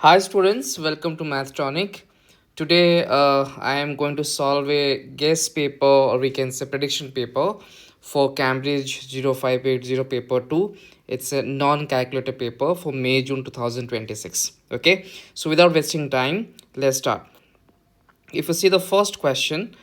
Hi students, welcome to Mathtonic. Today I am going to solve a guess paper, or we can say prediction paper, for Cambridge 0580 paper 2. It's a non-calculator paper for May-June 2026. Okay, so without wasting time, let's start. If you see, the first question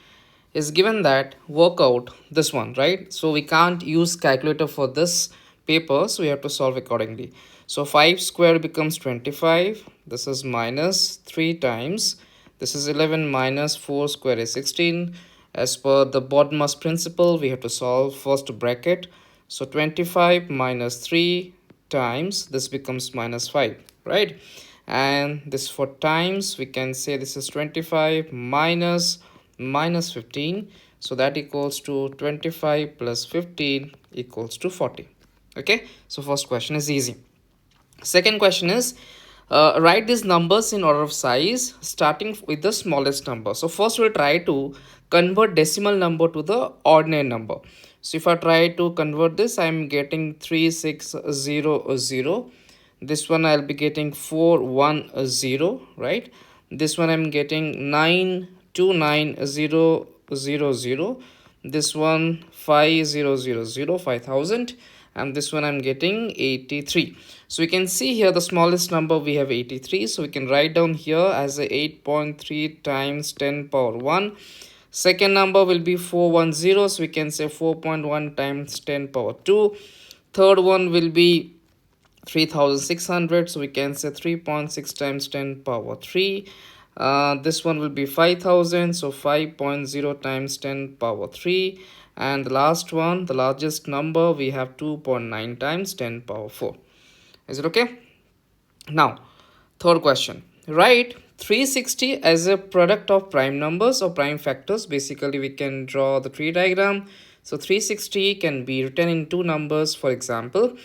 is given that work out this one, right? So we can't use calculator for this paper, so we have to solve accordingly. So 5 square becomes 25. This is minus 3 times. This is 11 minus 4 square is 16. As per the BODMAS principle, we have to solve first bracket. So 25 minus 3 times this becomes minus 5, right? And this for times, we can say this is 25 minus 15, so that equals to 25 plus 15 equals to 40. Okay, so first question is easy. Second question is, write these numbers in order of size starting with the smallest number. So first we'll try to convert decimal number to the ordinary number. So if I try to convert this, I'm getting 3600. This one I'll be getting 410, right? This one I'm getting 929000. This one 5000, and this one I'm getting 83. So we can see here the smallest number we have 83, so we can write down here as a 8.3 times 10 power 1. Second number will be 410, so we can say 4.1 times 10 power 2. Third one will be 3600, so we can say 3.6 times 10 power 3. This one will be 5000, so 5.0 times 10 power 3. And the last one, the largest number, we have 2.9 times 10 power 4. Is it okay? Now, third question. Write 360 as a product of prime numbers or prime factors. Basically, we can draw the tree diagram. So 360 can be written in two numbers. For example,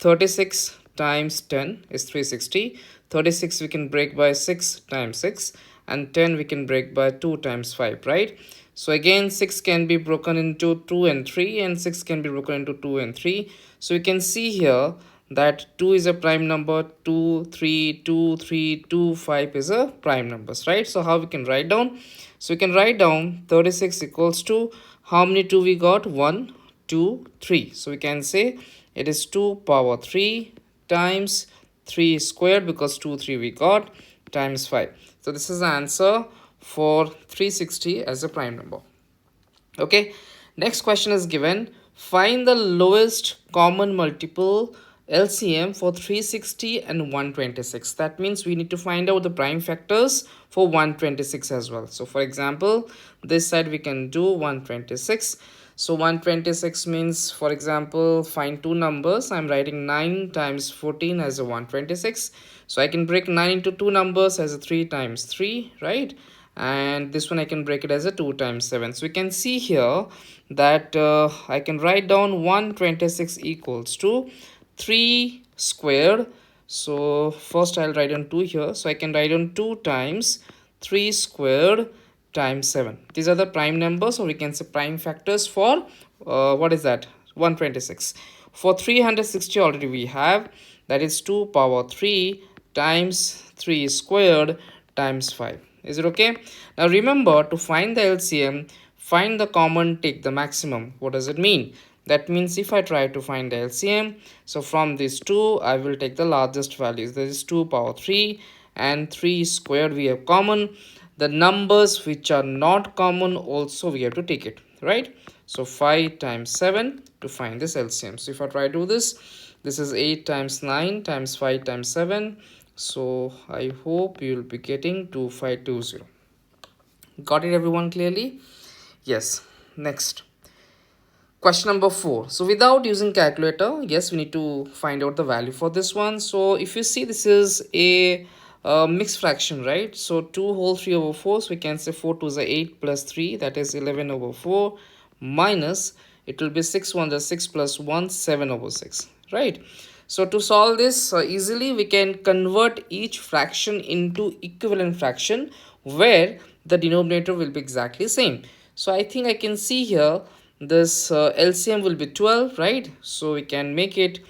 36 times 10 is 360. 36 we can break by 6 times 6, and 10 we can break by 2 times 5, right? So again, 6 can be broken into 2 and 3, and 6 can be broken into 2 and 3. So you can see here that 2 is a prime number, 2 3 2 3 2 5 is a prime numbers, right? So how we can write down? So we can write down 36 equals to, how many 2 we got? 1 2 3. So we can say it is 2 power 3 times 3 squared, because 2 3 we got, times 5. So this is the answer for 360 as a prime number. Okay, next question is given, find the lowest common multiple LCM for 360 and 126. That means we need to find out the prime factors for 126 as well. So for example, this side we can do 126. So 126 means, for example, find two numbers. I'm writing 9 times 14 as a 126. So I can break 9 into two numbers as a 3 times 3, right? And this one I can break it as a 2 times 7. So we can see here that I can write down 126 equals to 3 squared. So first I'll write down 2 here. So I can write down 2 times 3 squared times 7. These are the prime numbers, or we can say prime factors for what is that? 126. For 360 already we have, that is 2 power 3 times 3 squared times 5. Is it okay? Now remember, to find the LCM, find the common, take the maximum. What does it mean? That means if I try to find the LCM, so from these two I will take the largest values. That is 2 power 3 and 3 squared we have common. The numbers which are not common also we have to take it, right? So 5 times 7 to find this LCM. So if I try to do this, this is 8 times 9 times 5 times 7. So I hope you will be getting 2520. Got it everyone clearly? Yes. Next, question number 4. So without using calculator, yes, we need to find out the value for this one. So if you see, this is a mixed fraction, right? So 2 whole 3 over 4, so we can say 4 to the 8 plus 3, that is 11 over 4, minus, it will be 6 1 the 6 plus 1, 7 over 6, right? So to solve this easily, we can convert each fraction into equivalent fraction where the denominator will be exactly same. So I think I can see here this LCM will be 12, right? So we can make it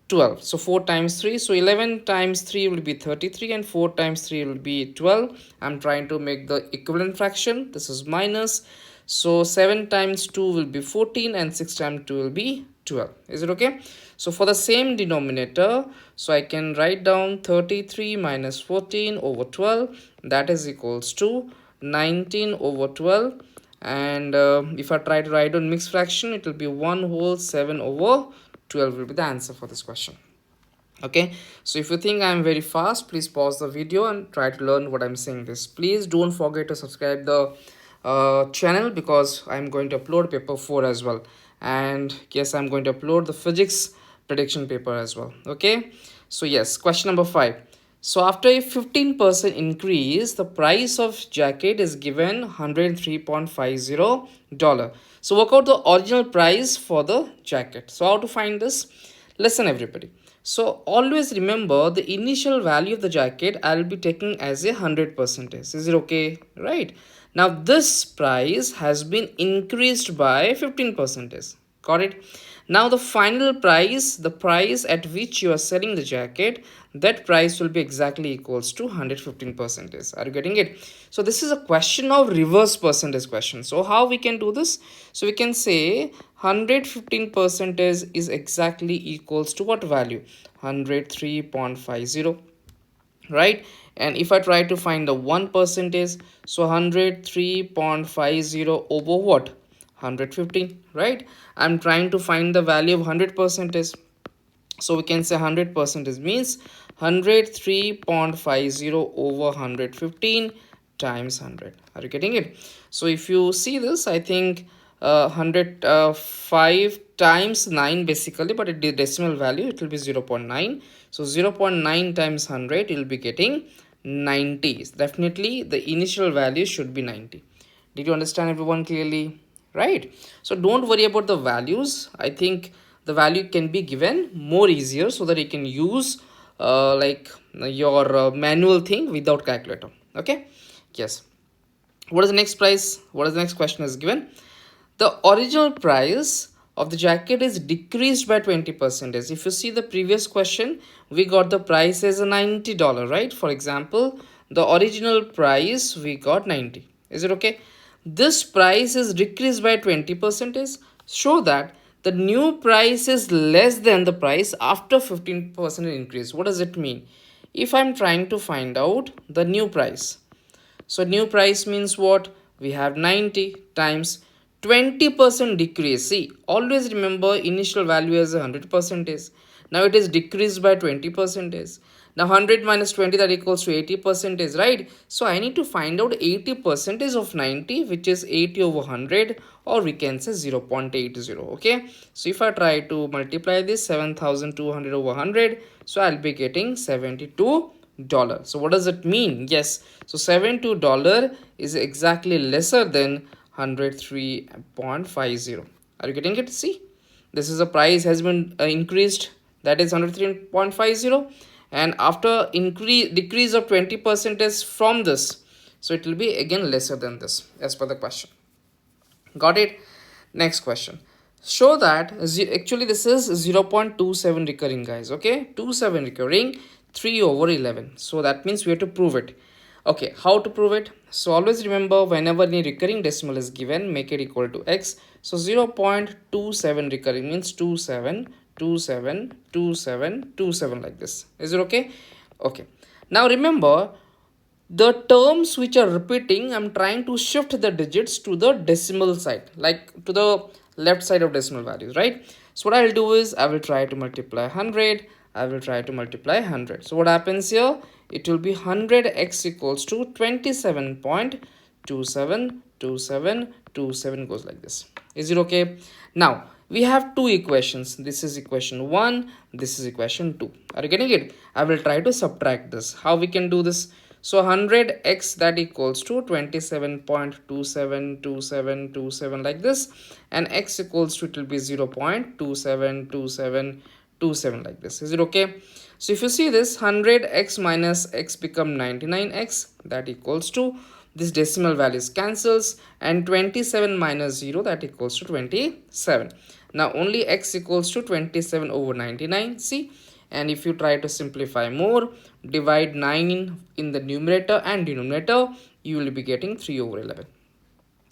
12. So 4 times 3. So 11 times 3 will be 33 and 4 times 3 will be 12. I'm trying to make the equivalent fraction. This is minus. So 7 times 2 will be 14 and 6 times 2 will be 12. Is it okay? So for the same denominator, so I can write down 33 minus 14 over 12. That is equals to 19 over 12. And if I try to write down mixed fraction, it will be 1 whole 7 over 12 will be the answer for this question. Okay, so if you think I'm very fast, please pause the video and try to learn what I'm saying this. Please don't forget to subscribe the channel, because I'm going to upload paper 4 as well, and yes, I'm going to upload the physics prediction paper as well. Okay, so yes, question number 5. So after a 15% increase, the price of jacket is given $103.50. So work out the original price for the jacket. So how to find this? Listen everybody. So always remember the initial value of the jacket I'll be taking as 100%. Is it okay? Right. Now this price has been increased by 15%. Got it? Now the final price, the price at which you are selling the jacket, that price will be exactly equals to 115%. Are you getting it? So this is a question of reverse percentage question. So how we can do this? So we can say 115% is exactly equals to what value? 103.50, right? And if I try to find the 1%, so 103.50 over what? 115, right? I'm trying to find the value of 100%. So we can say 100% means 103.50 over 115 times 100. Are you getting it? So if you see this, I think 105 times 9 basically, but it the decimal value, it will be 0.9. So 0.9 times 100, you'll be getting 90. Definitely the initial value should be 90. Did you understand everyone clearly? Right? So don't worry about the values. I think the value can be given more easier, so that you can use like your manual thing without calculator. Okay, yes. What is the next price? What is the next question is given? The original price of the jacket is decreased by 20%. If you see the previous question, we got the price as a $90, right? For example, the original price we got 90. Is it okay? This price is decreased by 20%. Show that the new price is less than the price after 15% increase. What does it mean? If I'm trying to find out the new price, so new price means what? We have 90 times 20% decrease. See, always remember initial value as 100%. Now it is decreased by 20%. Now 100 minus 20, that equals to 80%, right? So I need to find out 80% of 90, which is 80 over 100, or we can say 0.80. Okay, so if I try to multiply this 7200 over 100, so I'll be getting $72. So what does it mean? Yes, so $72 is exactly lesser than 103.50. Are you getting it? See, this is a price has been increased, that is 103.50, and after decrease of 20% from this, so it will be again lesser than this as per the question. Got it? Next question. Show that actually this is 0.27 recurring, guys. Okay, 27 recurring, 3 over 11. So that means we have to prove it. Okay, how to prove it? So always remember, whenever any recurring decimal is given, make it equal to x. So 0.27 recurring means 27, 27, 27, 27 like this. Is it okay? Okay. Now remember, the terms which are repeating, I'm trying to shift the digits to the decimal side, like to the left side of decimal values, right? So what I'll do is I will try to multiply 100, I will try to multiply 100. So what happens here? It will be 100x equals to 27.272727 goes like this. Is it okay? Now we have two equations. This is equation 1, this is equation 2. Are you getting it? I will try to subtract this. How we can do this? So 100x, that equals to 27.272727 like this, and x equals to, it will be 0.272727 like this. Is it okay? So if you see this, 100x minus x become 99x, that equals to, this decimal values cancels, and 27 minus 0, that equals to 27. Now only x equals to 27 over 99. See, and if you try to simplify more, divide 9 in the numerator and denominator, you will be getting 3 over 11.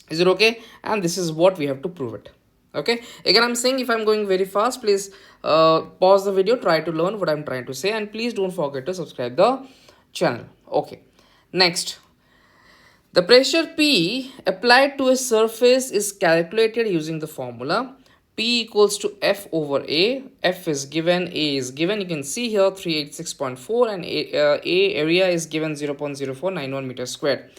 Is it okay? And this is what we have to prove it. Okay, again I'm saying, if I'm going very fast, please pause the video, try to learn what I'm trying to say, and please don't forget to subscribe the channel. Okay, next, the pressure P applied to a surface is calculated using the formula P equals to F over A. F is given, A is given. You can see here 386.4, and A area is given 0.0491 meters squared.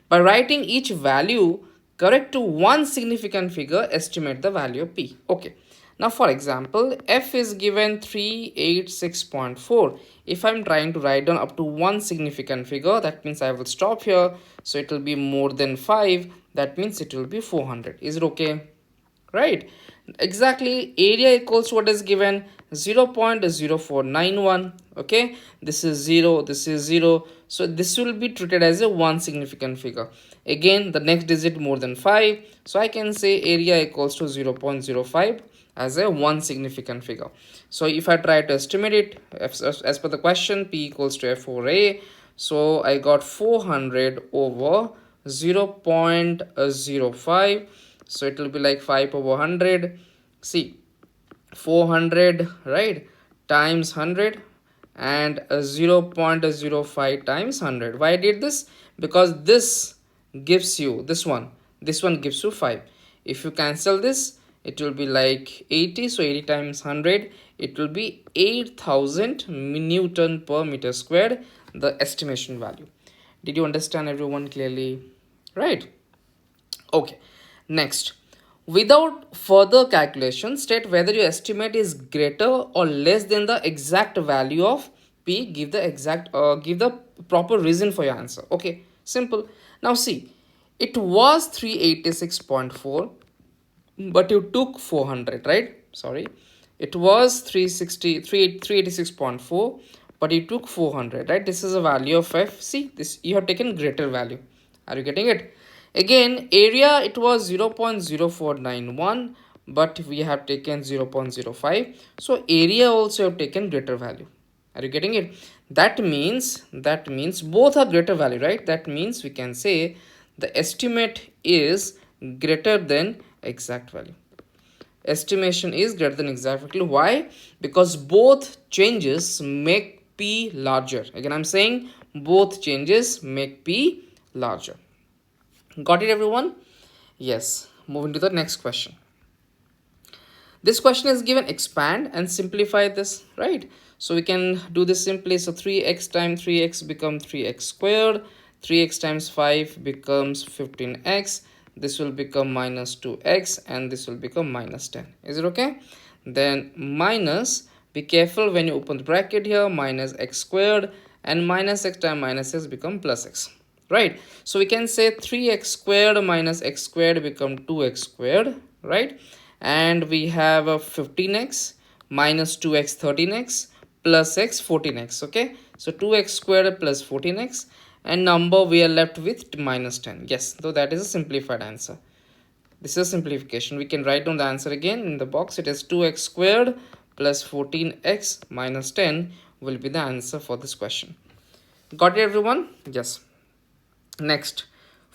By writing each value correct to one significant figure, estimate the value of P. Okay. Now, for example, F is given 386.4. If I'm trying to write down up to one significant figure, that means I will stop here. So it will be more than 5. That means it will be 400. Is it okay? Right? Exactly. Area equals to what is given, 0.0491. Okay, this is 0, this is 0, so this will be treated as a one significant figure. Again, the next digit more than 5, so I can say area equals to 0.05 as a one significant figure. So if I try to estimate it, as per the question, P equals to F over A, so I got 400 over 0.05, so it will be like 5 over 100. See, 400, right, times 100, and 0.05 times 100. Why I did this? Because this gives you this one gives you 5. If you cancel this, it will be like 80. So 80 times 100, it will be 8000 Newton per meter squared, the estimation value. Did you understand everyone clearly? Right? Okay, next, without further calculation, state whether your estimate is greater or less than the exact value of P. Give the proper reason for your answer. Okay, simple. Now see, it was 386.4, but you took 400, right? Sorry, it was 386.4, but you took 400, right? This is a value of F. See, this you have taken greater value. Are you getting it? Again, area, it was 0.0491, but we have taken 0.05. So area also have taken greater value. Are you getting it? That means both are greater value, right? That means we can say the estimate is greater than exact value. Estimation is greater than exact value. Why? Because both changes make P larger. Again, I'm saying both changes make P larger. Got it, everyone? Yes. Moving to the next question. This question is given expand and simplify this, right? So we can do this simply. So 3x times 3x become 3x squared. 3x times 5 becomes 15x. This will become minus 2x, and this will become minus 10. Is it okay? Then minus, be careful when you open the bracket here, minus x squared, and minus x times minus x become plus x. Right? So we can say 3x squared minus x squared become 2x squared, right? And we have a 15x minus 2x 13x plus x 14x. Okay, so 2x squared plus 14x, and number we are left with minus 10. Yes, so that is a simplified answer. This is a simplification. We can write down the answer again in the box. It is 2x squared plus 14x minus 10 will be the answer for this question. Got it, everyone? Yes. Next,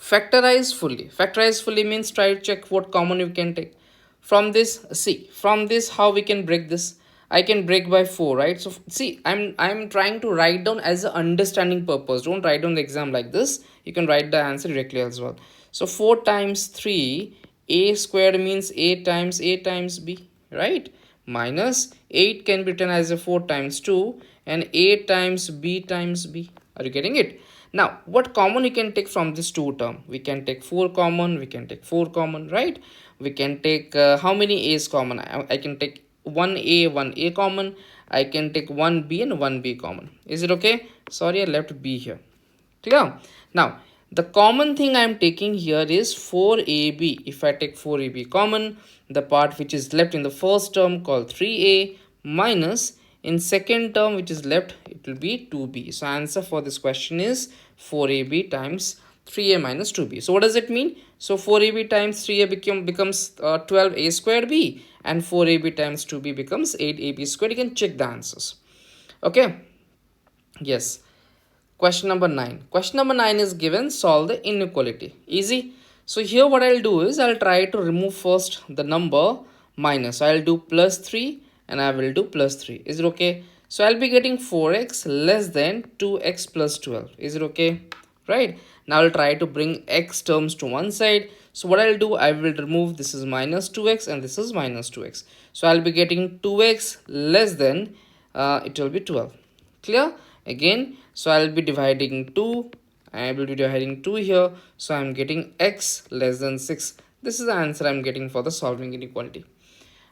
factorize fully. Factorize fully means try to check what common you can take. From this, see, from this how we can break this. I can break by 4, right? So see, I'm trying to write down as an understanding purpose. Don't write down the exam like this. You can write the answer directly as well. So 4 times 3, a squared means a times b, right? Minus 8 can be written as a 4 times 2, and a times b times b. Are you getting it? Now, what common you can take from this 2 term? We can take 4 common, we can take 4 common, right? We can take how many a's common? I can take 1a common. I can take 1b and 1b common. Is it okay? Sorry, I left b here. Clear? Now, the common thing I am taking here is 4ab. If I take 4ab common, the part which is left in the first term called 3a minus in second term which is left, it will be 2b. So answer for this question is 4ab times 3a minus 2b. So what does it mean? So 4ab times 3a becomes 12a squared b, and 4ab times 2b becomes 8ab squared. You can check the answers. Okay. Yes. Question number 9. Question number 9 is given, solve the inequality. Easy. So here what I'll do is I'll try to remove first the number minus. I'll do plus 3 and I will do plus 3. Is it okay? So I'll be getting 4x less than 2x plus 12. Is it okay? Right. Now I'll try to bring x terms to one side. So what I'll do, I will remove, this is minus 2x and this is minus 2x. So I'll be getting 2x less than, it will be 12. Clear? Again, so I'll be dividing 2. I will be dividing 2 here. So I'm getting x less than 6. This is the answer I'm getting for the solving inequality.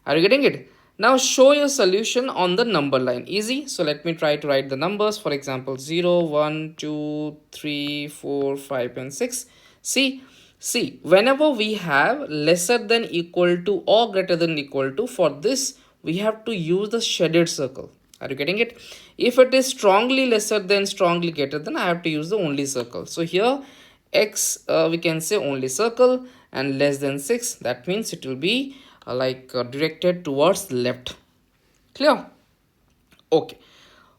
Are you getting it? Now show your solution on the number line. Easy. So let me try to write the numbers. For example, 0, 1, 2, 3, 4, 5 and 6. See, whenever we have lesser than equal to or greater than equal to, for this we have to use the shaded circle. Are you getting it? If it is strongly lesser than, strongly greater than, I have to use the only circle. So here x, we can say only circle, and less than 6, that means it will be directed towards left. Clear? Okay.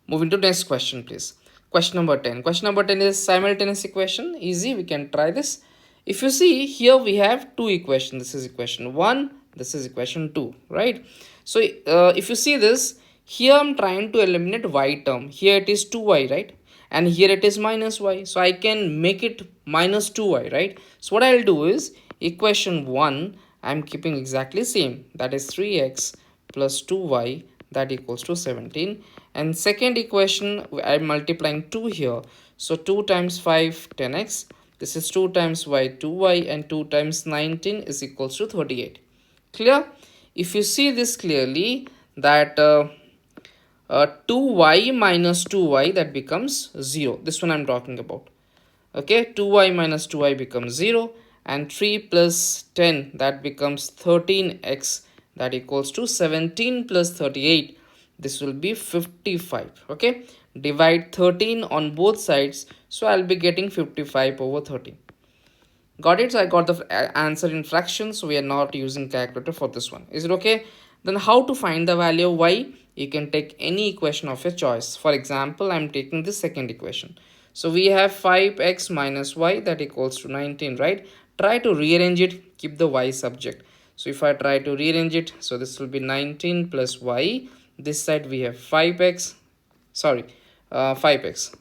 Moving to next question, please. Question number 10. Question number 10 is simultaneous equation. Easy, we can try this. If you see here, we have two equations. This is equation 1, this is equation 2, right? So if you see this, here I'm trying to eliminate y term. Here it is 2y, right? And here it is minus y. So I can make it minus 2y, right? So what I'll do is equation 1, I'm keeping exactly same. That is 3x plus 2y, that equals to 17. And second equation, I'm multiplying 2 here. So 2 times 5, 10x. This is 2 times y, 2y, and 2 times 19 is equals to 38. Clear? If you see this clearly, that 2y minus 2y, that becomes 0. This one I'm talking about. Okay, 2y minus 2y becomes 0, and 3 plus 10, that becomes 13x, that equals to 17 plus 38. This will be 55. Okay, divide 13 on both sides, so I'll be getting 55 over 13. Got it? So I got the answer in fractions, so we are not using calculator for this one. Is it okay? Then how to find the value of y? You can take any equation of your choice. For example, I'm taking the second equation. So we have 5x minus y, that equals to 19, right? Try to rearrange it, keep the y subject. So if I try to rearrange it, so this will be 19 plus y. This side we have 5x, 5x.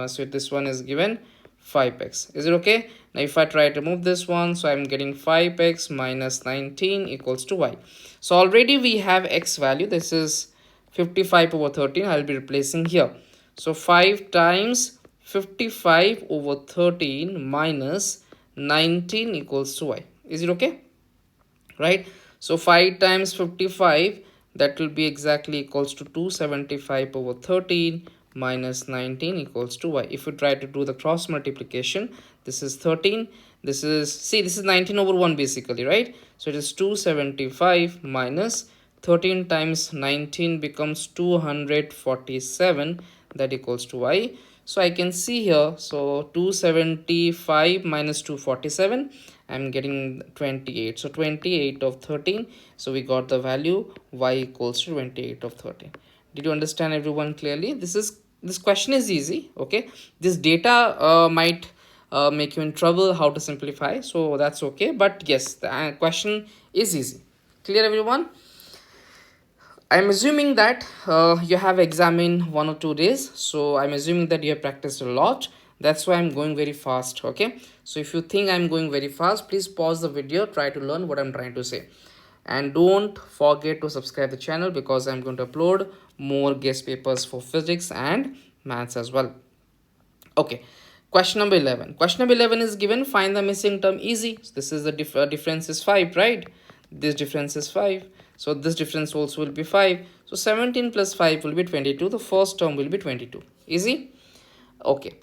So this one is given 5x. Is it okay? Now if I try to move this one, so I'm getting 5x minus 19 equals to y. So already we have x value. This is 55 over 13. I'll be replacing here. So 5 times 55 over 13 minus 19 equals to y. Is it okay? Right? So 5 times 55, that will be exactly equals to 275 over 13 minus 19 equals to y. If you try to do the cross multiplication, this is 13, this is 19 over 1 basically, right? So it is 275 minus 13 times 19 becomes 247, that equals to y. So I can see here, so 275 minus 247, I'm getting 28. So 28 of 13. So we got the value y equals to 28 of 13. Did you understand everyone clearly? This question is easy. Okay, this data might make you in trouble how to simplify, so that's okay, but yes, the question is easy. Clear everyone? I'm assuming that you have exam in 1 or 2 days, so I'm assuming that you have practiced a lot. That's why I'm going very fast. Okay, so if you think I'm going very fast, please pause the video, try to learn what I'm trying to say, and don't forget to subscribe the channel, because I'm going to upload more guest papers for physics and maths as well. Okay, question number 11. Question number 11 is given, find the missing term. Easy. So this is the difference is 5, right? This difference is 5, so this difference also will be 5. So 17 plus 5 will be 22. The first term will be 22. Easy. Okay,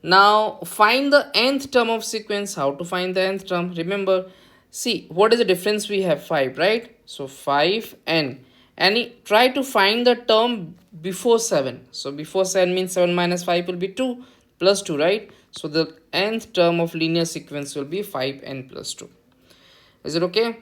now find the nth term of sequence. How to find the nth term? Remember, see, what is the difference? We have 5, right? So 5n, and try to find the term before 7. So before 7 means 7 minus 5 will be 2, plus 2, right? So the nth term of linear sequence will be 5n plus 2. Is it okay?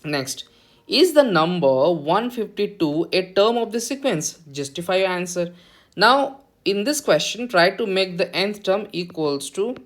Next, is the number 152 a term of the sequence? Justify your answer. Now, in this question, try to make the nth term equals to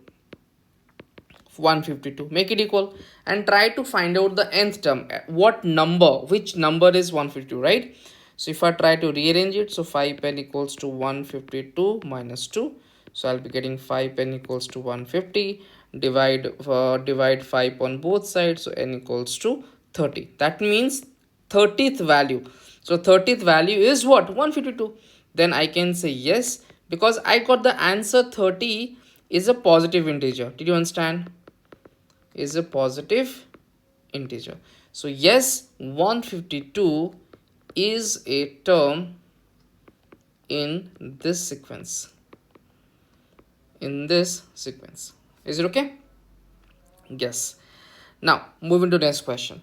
152. Make it equal and try to find out the nth term. What number, which number is 152, right? So if I try to rearrange it, so 5n equals to 152 minus 2. So I'll be getting 5n equals to 150. Divide 5 on both sides, so n equals to 30. That means 30th value. So 30th value is what? 152. Then I can say yes, because I got the answer 30 is a positive integer. Did you understand? Is a positive integer. So yes, 152 is a term in this sequence. In this sequence. Is it okay? Yes. Now, moving to the next question.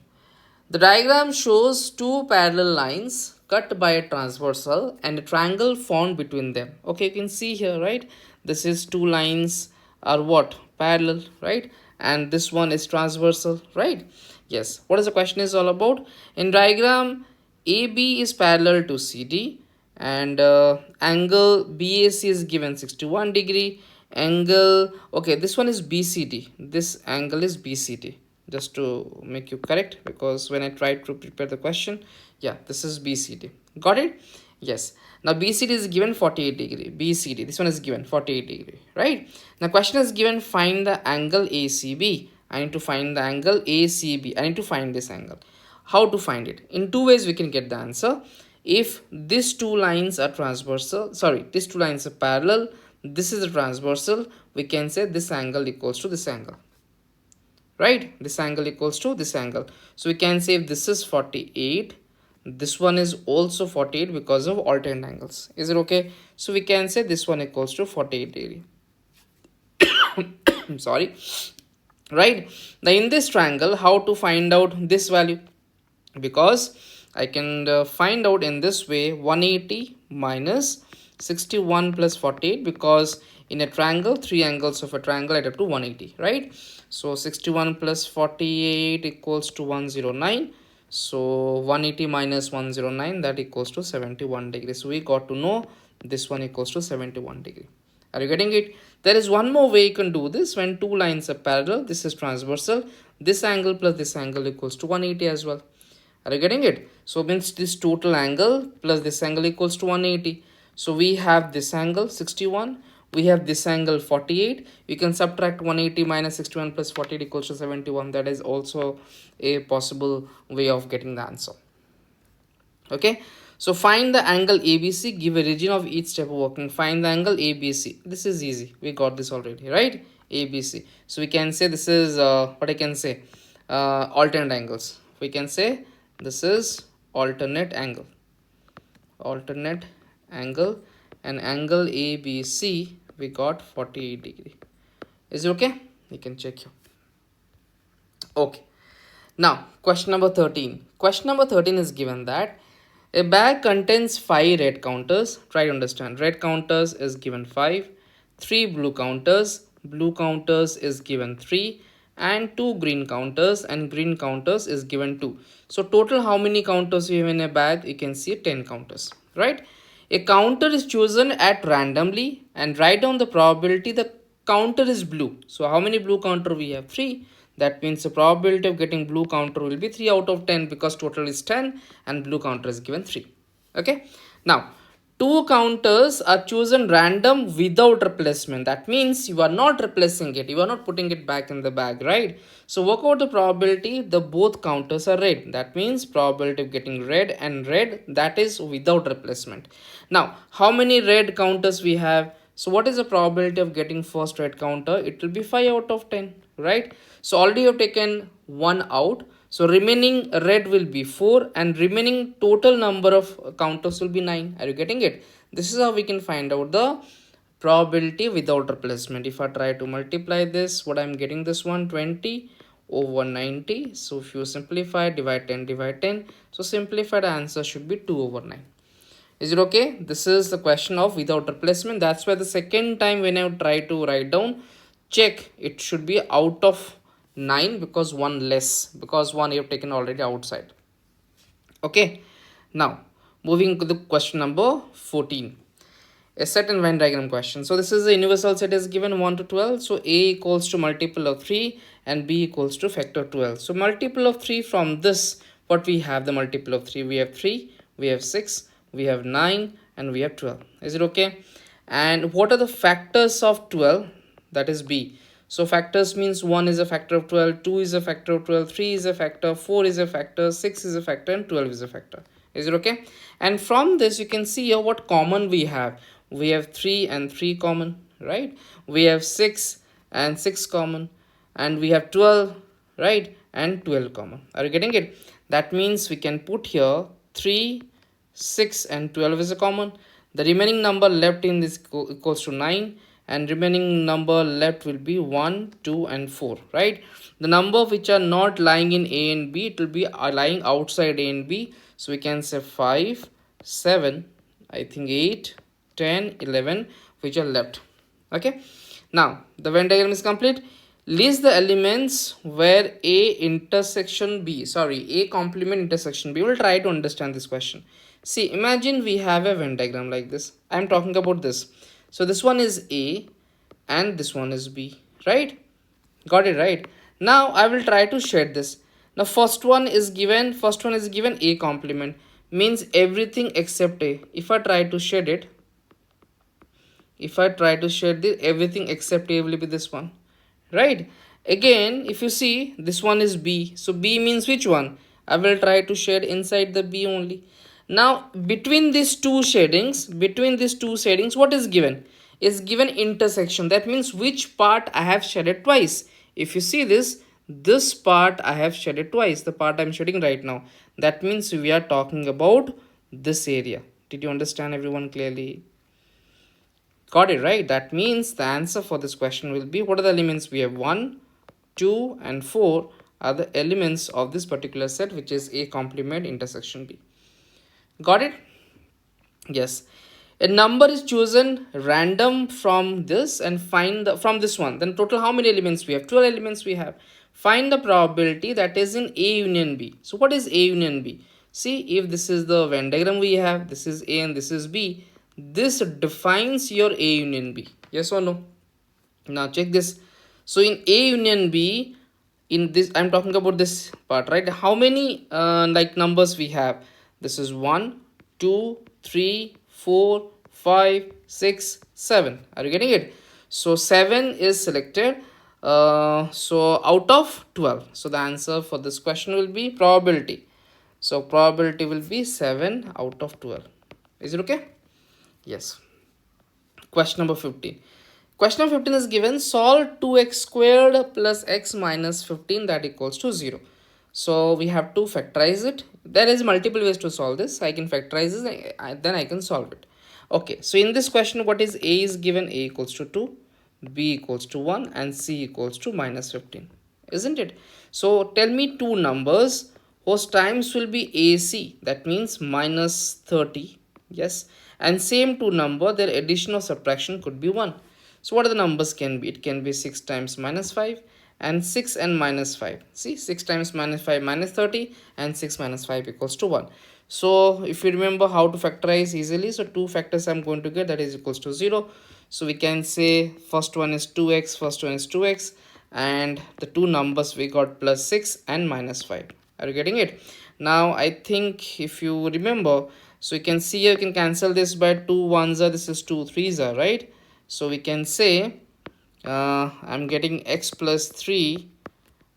The diagram shows two parallel lines cut by a transversal and a triangle formed between them. Okay, you can see here, right? This is two lines are what? Parallel, right? And this one is transversal, right? Yes. What is the question is all about? In diagram, AB is parallel to CD and angle BAC is given 61 degree. Angle, okay, this one is BCD. This angle is BCD. Just to make you correct, because when I tried to prepare the question, yeah, this is BCD. Got it? Yes. Now BCD is given 48 degree. BCD, this one is given 48 degree, right? Now question is given, find the angle ACB. I need to find the angle ACB. I need to find this angle. How to find it? In two ways we can get the answer. If these two lines are transversal, sorry, these two lines are parallel, this is a transversal, we can say this angle equals to this angle, right? This angle equals to this angle. So we can say if this is 48, this one is also 48 because of alternate angles. Is it okay? So we can say this one equals to 48 degree. I'm sorry, right? Now in this triangle, how to find out this value? Because I can find out in this way, 180 minus 61 plus 48, because in a triangle, three angles of a triangle add up to 180, right? So 61 plus 48 equals to 109. So 180 minus 109, that equals to 71 degrees. So we got to know this one equals to 71 degree. Are you getting it? There is one more way you can do this. When two lines are parallel, this is transversal, this angle plus this angle equals to 180 as well. Are you getting it? So means this total angle plus this angle equals to 180. So we have this angle 61, we have this angle 48. You can subtract 180 minus 61 plus 48 equals to 71. That is also a possible way of getting the answer. Okay, so find the angle ABC, give a region of each step of working. Find the angle ABC. This is easy, we got this already, right? ABC. So we can say this is what I can say, alternate angles. We can say this is alternate angle, alternate angle, and angle ABC we got 48 degree. Is it okay? You can check here. Okay, now question number 13. Question number 13 is given that a bag contains 5 red counters. Try to understand. Red counters is given 5, 3 blue counters is given 3, and 2 green counters, and green counters is given 2. So total how many counters you have in a bag? You can see 10 counters, right? A counter is chosen at randomly and write down the probability the counter is blue. So how many blue counter we have? 3. That means the probability of getting blue counter will be 3 out of 10, because total is 10 and blue counter is given 3. Okay. Now, 2 counters are chosen random without replacement. That means you are not replacing it. You are not putting it back in the bag, right? So work out the probability. The both counters are red. That means probability of getting red and red, that is without replacement. Now, how many red counters we have? So what is the probability of getting first red counter? It will be 5 out of 10, right? So already you have taken 1 out. So remaining red will be 4 and remaining total number of counters will be 9. Are you getting it? This is how we can find out the probability without replacement. If I try to multiply this, what I'm getting this one, 20 over 90. So if you simplify, divide 10, divide 10. So simplified answer should be 2 over 9. Is it okay? This is the question of without replacement. That's why the second time when I try to write down, check it should be out of 9 because 1 less, because 1 you have taken already outside. Okay, now moving to the question number 14, a set and Venn diagram question. So this is the universal set is given 1 to 12. So a equals to multiple of 3 and b equals to factor 12. So multiple of 3, from this what we have, the multiple of 3, we have 3, we have 6, we have 9, and we have 12. Is it okay? And what are the factors of 12? That is b. So factors means 1 is a factor of 12, 2 is a factor of 12, 3 is a factor, 4 is a factor, 6 is a factor, and 12 is a factor. Is it okay? And from this you can see here what common we have. We have 3 and 3 common, right? We have 6 and 6 common, and we have 12, right? And 12 common. Are you getting it? That means we can put here 3, 6 and 12 is a common. The remaining number left in this equals to 9, and remaining number left will be 1, 2 and 4, right? The number which are not lying in a and b, it will be lying outside a and b. So we can say 5, 7, I think 8, 10, 11 which are left. Okay, now the Venn diagram is complete. List the elements where a intersection b, a complement intersection b. We will try to understand this question. See, imagine we have a Venn diagram like this. I am talking about this. So this one is a and this one is b, right? Got it, right? Now I will try to shade this. Now first one is given a complement, means everything except a. If I try to shade it, everything except a will be this one, right? Again, if you see, this one is b, so b means which one? I will try to shade inside the b only. Now between these two shadings, what is given? Is given intersection. That means which part I have shaded twice. If you see this part I have shaded twice, the part I am shading right now. That means we are talking about this area. Did you understand everyone clearly? Got it, right? That means the answer for this question will be, what are the elements? We have 1, 2 and 4 are the elements of this particular set, which is a complement intersection b. Got it? Yes. A number is chosen random from this and find the from this one. Then total how many elements we have? 12 elements we have. Find the probability that is in A union B. So what is A union B? See, if this is the Venn diagram we have, this is A and this is B, this defines your A union B. Yes or no? Now check this. So in A union B, in this I'm talking about this part, right? How many like numbers we have? This is 1, 2, 3, 4, 5, 6, 7. Are you getting it? So 7 is selected. So out of 12. So the answer for this question will be probability. So probability will be 7 out of 12. Is it okay? Yes. Question number 15. Question number 15 is given, solve 2x squared plus x minus 15 that equals to 0. So we have to factorize it. There is multiple ways to solve this. I can factorize this, then I can solve it. Okay, so in this question, what is a is given? A equals to 2, b equals to 1 and c equals to minus 15, isn't it? So tell me two numbers whose times will be AC, that means minus 30, yes, and same two number, their addition or subtraction could be 1. So what are the numbers can be? It can be 6 times minus 5 and 6 and minus 5. See, 6 times minus 5 minus 30 and 6 minus 5 equals to 1. So if you remember how to factorize easily, so two factors I'm going to get, that is equals to 0. So we can say first one is 2x, and the two numbers we got plus 6 and minus 5. Are you getting it? Now I think if you remember, so you can see here, you can cancel this by 2 1s are, this is 2 3s are, right? So we can say I'm getting x plus 3,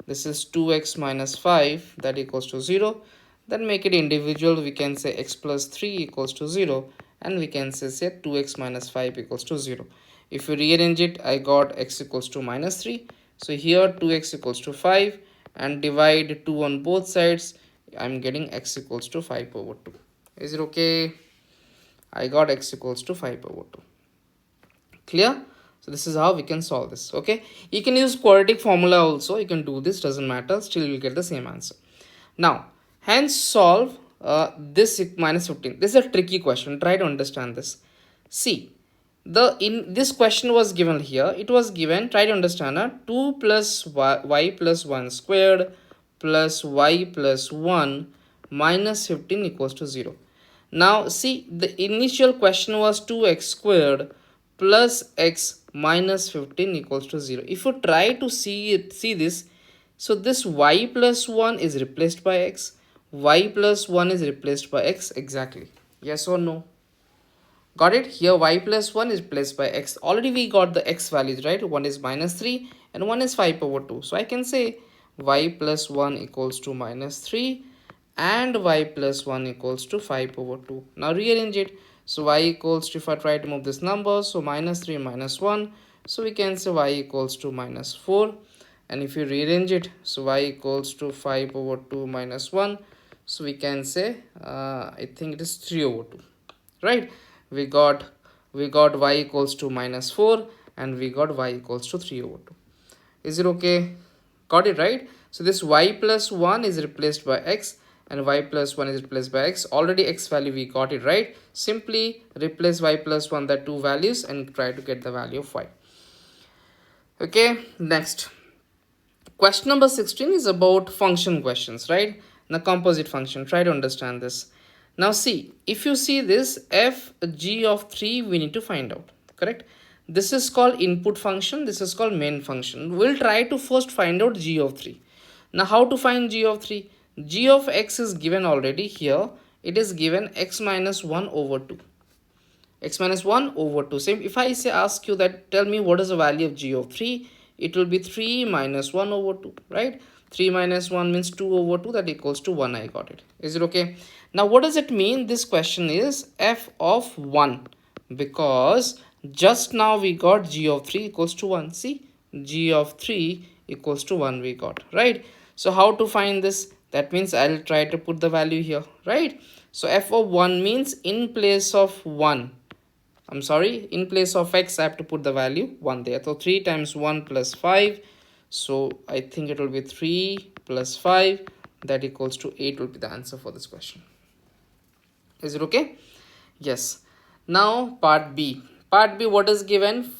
this is 2x minus 5, that equals to 0. Then make it individual, we can say x plus 3 equals to 0, and we can say 2x minus 5 equals to 0. If you rearrange it, I got x equals to minus 3. So here 2x equals to 5 and divide 2 on both sides, I'm getting x equals to 5 over 2. Is it okay? I got x equals to 5 over 2. Clear? So this is how we can solve this. Okay, you can use quadratic formula also, you can do this, doesn't matter, still you'll get the same answer. Now hence solve this minus 15. This is a tricky question. Try to understand this. See, in this question was given here. It was given, try to understand, 2 plus y plus 1 squared plus y plus 1 minus 15 equals to 0. Now see, the initial question was 2x squared plus x minus 15 equals to 0. If you try to see this, so this y plus 1 is replaced by x, y plus 1 is replaced by x, exactly. Yes or no? Got it? Here y plus 1 is replaced by x. Already we got the x values, right? One is minus 3 and one is 5 over 2. So I can say y plus 1 equals to minus 3 and y plus 1 equals to 5 over 2. Now rearrange it. So y equals to, if I try to move this number, so minus 3 minus 1. So we can say y equals to minus 4. And if you rearrange it, so y equals to 5 over 2 minus 1. So we can say, I think it is 3 over 2, right? We got y equals to minus 4 and we got y equals to 3 over 2. Is it okay? Got it, right? So this y plus 1 is replaced by x and y plus 1 is replaced by x. Already x value we got it, right? Simply replace y plus 1, the two values, and try to get the value of y. Okay, next. Question number 16 is about function questions, right? Now composite function, try to understand this. Now see, if you see this f g of 3, we need to find out, correct? This is called input function, this is called main function. We'll try to first find out g of 3. Now how to find g of 3? G of x is given already here. It is given x minus 1 over 2. X minus 1 over 2. Same, if I say ask you that, tell me what is the value of g of 3, it will be 3 minus 1 over 2, right? 3 minus 1 means 2 over 2, that equals to 1. I got it. Is it okay? Now what does it mean? This question is f of 1, because just now we got g of 3 equals to 1. See, g of 3 equals to 1 we got, right? So how to find this? That means I'll try to put the value here, right? So f of 1 means in place of 1, in place of x I have to put the value 1 there. So 3 times 1 plus 5, so I think it will be 3 plus 5, that equals to 8 will be the answer for this question. Is it okay? Yes. Now part B. Part B, what is given?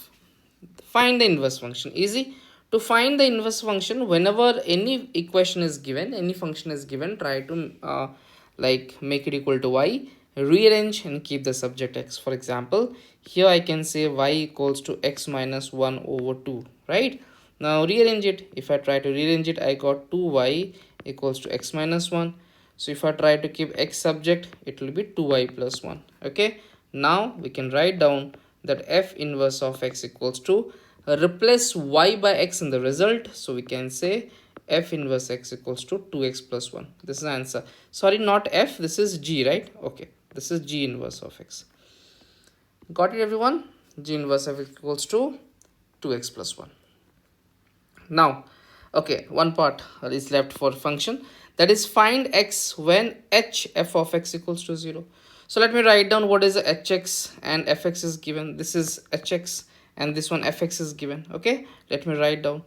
Find the inverse function. Easy. To find the inverse function, whenever any equation is given, any function is given, try to make it equal to y, rearrange and keep the subject x. For example, here I can say y equals to x minus 1 over 2, right? Now rearrange it. If I try to rearrange it, I got 2y equals to x minus 1. So if I try to keep x subject, it will be 2y plus 1. Okay, now we can write down that f inverse of x equals to, replace y by x in the result, so we can say f inverse x equals to 2x plus 1. This is the answer. Sorry, not f, this is g, right? Okay, this is g inverse of x. Got it, everyone? G inverse of x equals to 2x plus 1. Now, okay, one part is left for function, that is find x when h f of x equals to 0. So let me write down what is the hx and fx is given. This is hx and this one fx is given. Okay, let me write down.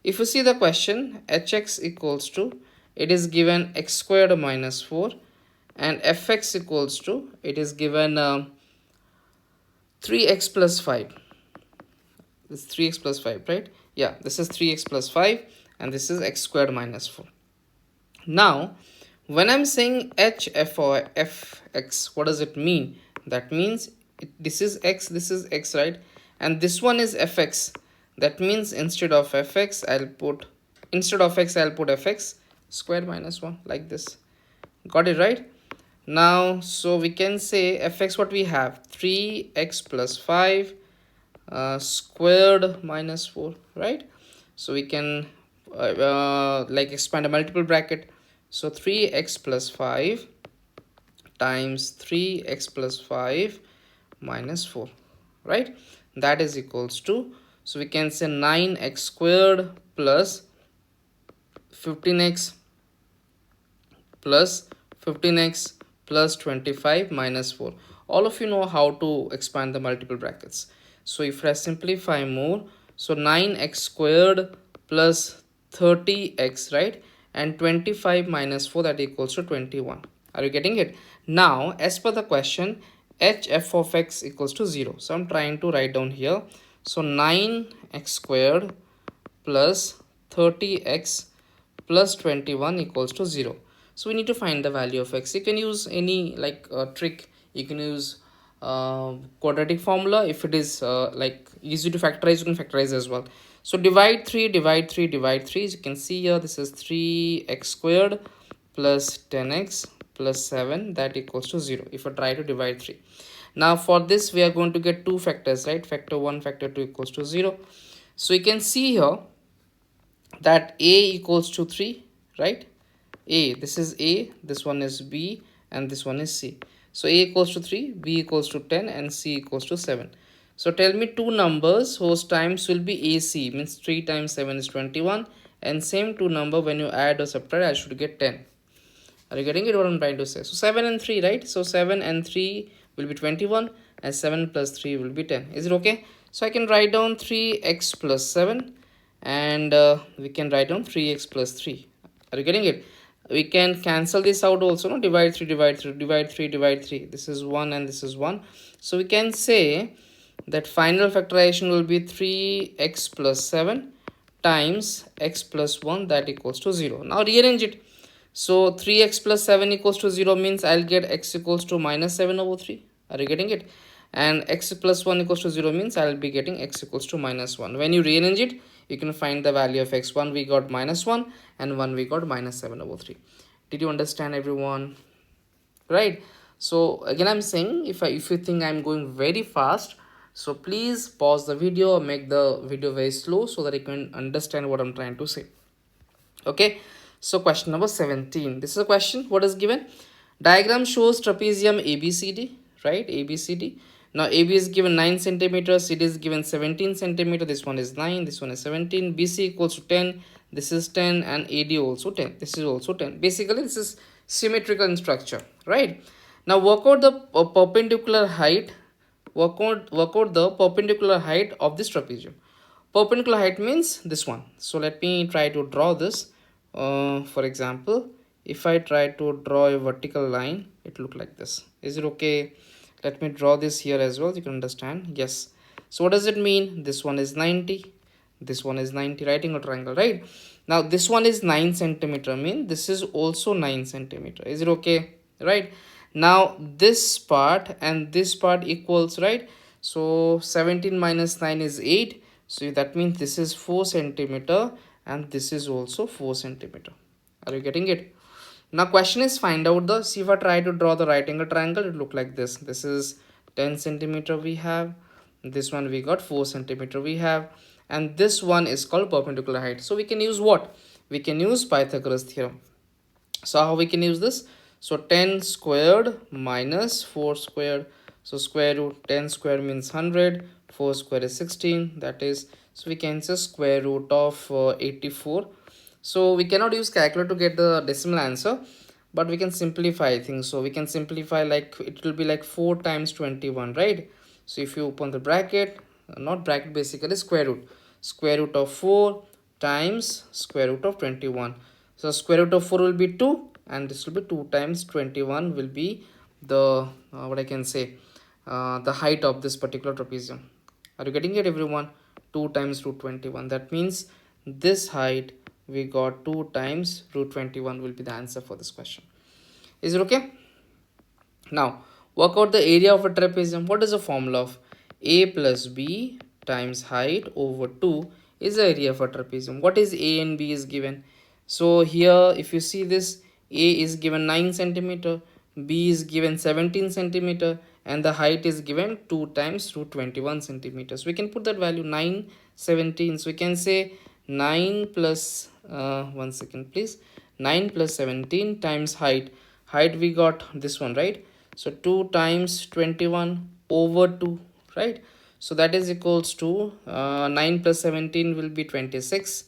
If you see the question, hx equals to, it is given x squared minus 4, and fx equals to, it is given 3x plus 5. This is 3x plus 5, right? Yeah, this is 3x plus 5 and this is x squared minus 4. Now when I'm saying h f or fx, what does it mean? That means this is x, right? And this one is fx. That means instead of fx I'll put fx squared minus 1, like this. Got it, right? Now so we can say fx, what we have, 3x plus 5 squared minus 4, right? So we can expand a multiple bracket. So 3x plus 5 times 3x plus 5 minus 4, right? That is equals to, so we can say 9x squared plus 15x plus 15x plus 25 minus 4. All of you know how to expand the multiple brackets. So if I simplify more, so 9x squared plus 30x, right? And 25 minus 4, that equals to 21. Are you getting it? Now, as per the question, h f of x equals to 0. So I'm trying to write down here. So 9x squared plus 30x plus 21 equals to 0. So we need to find the value of x. You can use any like trick. You can use quadratic formula. If it is like easy to factorize, you can factorize as well. So divide 3, divide 3, divide 3. As you can see here, this is 3x squared plus 10x plus 7, that equals to 0 if I try to divide 3. Now for this we are going to get two factors, right? Factor 1, factor 2 equals to 0. So you can see here that a equals to 3, right? A, this is a, this one is b, and this one is c. So a equals to 3, b equals to 10, and c equals to 7. So tell me two numbers whose times will be AC, means 3 times 7 is 21, and same two number when you add or subtract I should get 10. Are you getting it what I'm trying to say? So 7 and 3, right? So 7 and 3 will be 21, and 7 plus 3 will be 10. Is it okay? So I can write down 3x plus 7, and we can write down 3x plus 3. Are you getting it? We can cancel this out also, no? Divide 3, divide 3, divide 3, divide 3. This is 1 and this is 1. So we can say that final factorization will be 3x plus 7 times x plus 1, that equals to 0. Now rearrange it. So 3x plus 7 equals to 0 means I'll get x equals to minus 7 over 3. Are you getting it? And x plus 1 equals to 0 means I'll be getting x equals to minus 1. When you rearrange it, you can find the value of x. 1 we got minus 1, and 1 we got minus 7 over 3. Did you understand, everyone? Right? So again I'm saying, if you think I'm going very fast, so please pause the video or make the video very slow so that you can understand what I'm trying to say. Okay, so question number 17. This is a question. What is given? Diagram shows trapezium ABCD, right? ABCD. Now AB is given 9 centimeters, CD is given 17 centimeter. This one is 9, this one is 17. BC equals to 10, this is 10, and AD also 10. This is also 10. Basically, this is symmetrical in structure, right? Now work out the perpendicular height. Work out the perpendicular height of this trapezium. Perpendicular height means this one. So let me try to draw this. For example, if I try to draw a vertical line, it look like this. Is it okay? Let me draw this here as well, you can understand. Yes. So what does it mean? This one is 90, this one is 90, right angle triangle, right? Now this one is 9 centimeter, mean this is also 9 centimeter. Is it okay? Right? Now this part and this part equals, right? So 17 minus 9 is 8. So that means this is 4 centimeter, and this is also 4 centimeter. Are you getting it? Now question is find out the, see if I try to draw the right angle triangle, it look like this. This is 10 centimeter we have, this one we got 4 centimeter we have, and this one is called perpendicular height. So we can use what? We can use Pythagoras theorem. So how we can use this? So 10 squared minus 4 squared. So square root 10 squared means 100, 4 square is 16, that is, so we can say square root of 84. So we cannot use calculator to get the decimal answer, but we can simplify things. So we can simplify, like it will be like 4 times 21, right? So if you open the bracket, not bracket, basically square root of 4 times square root of 21. So square root of 4 will be 2, and this will be 2 times 21 will be the what I can say, the height of this particular trapezium. Are you getting it, everyone? 2 times root 21. That means this height we got 2 times root 21 will be the answer for this question. Is it okay? Now work out the area of a trapezium. What is the formula of a plus b times height over 2 is the area of a trapezium. What is a and b is given? So here if you see this, a is given 9 centimeter, b is given 17 centimeter, and the height is given 2 times root 21 centimeters. We can put that value 9, 17. So we can say 9 plus 1 second please, 9 plus 17 times height. Height we got this one, right? So 2 times 21 over 2, right? So that is equals to 9 plus 17 will be 26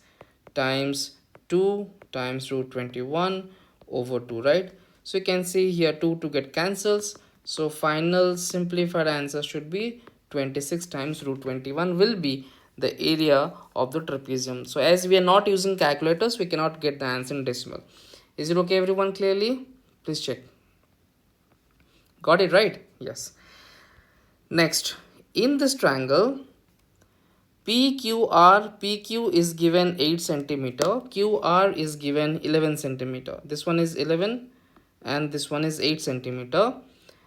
times 2 times root 21 over 2, right? So you can see here 2 to get cancels. So final simplified answer should be 26 times root 21 will be the area of the trapezium. So as we are not using calculators, we cannot get the answer in decimal. Is it okay, everyone? Clearly, please check. Got it right? Yes. Next, in this triangle PQ is given 8 centimeter, QR is given 11 centimeter. This one is 11 and this one is 8 centimeter,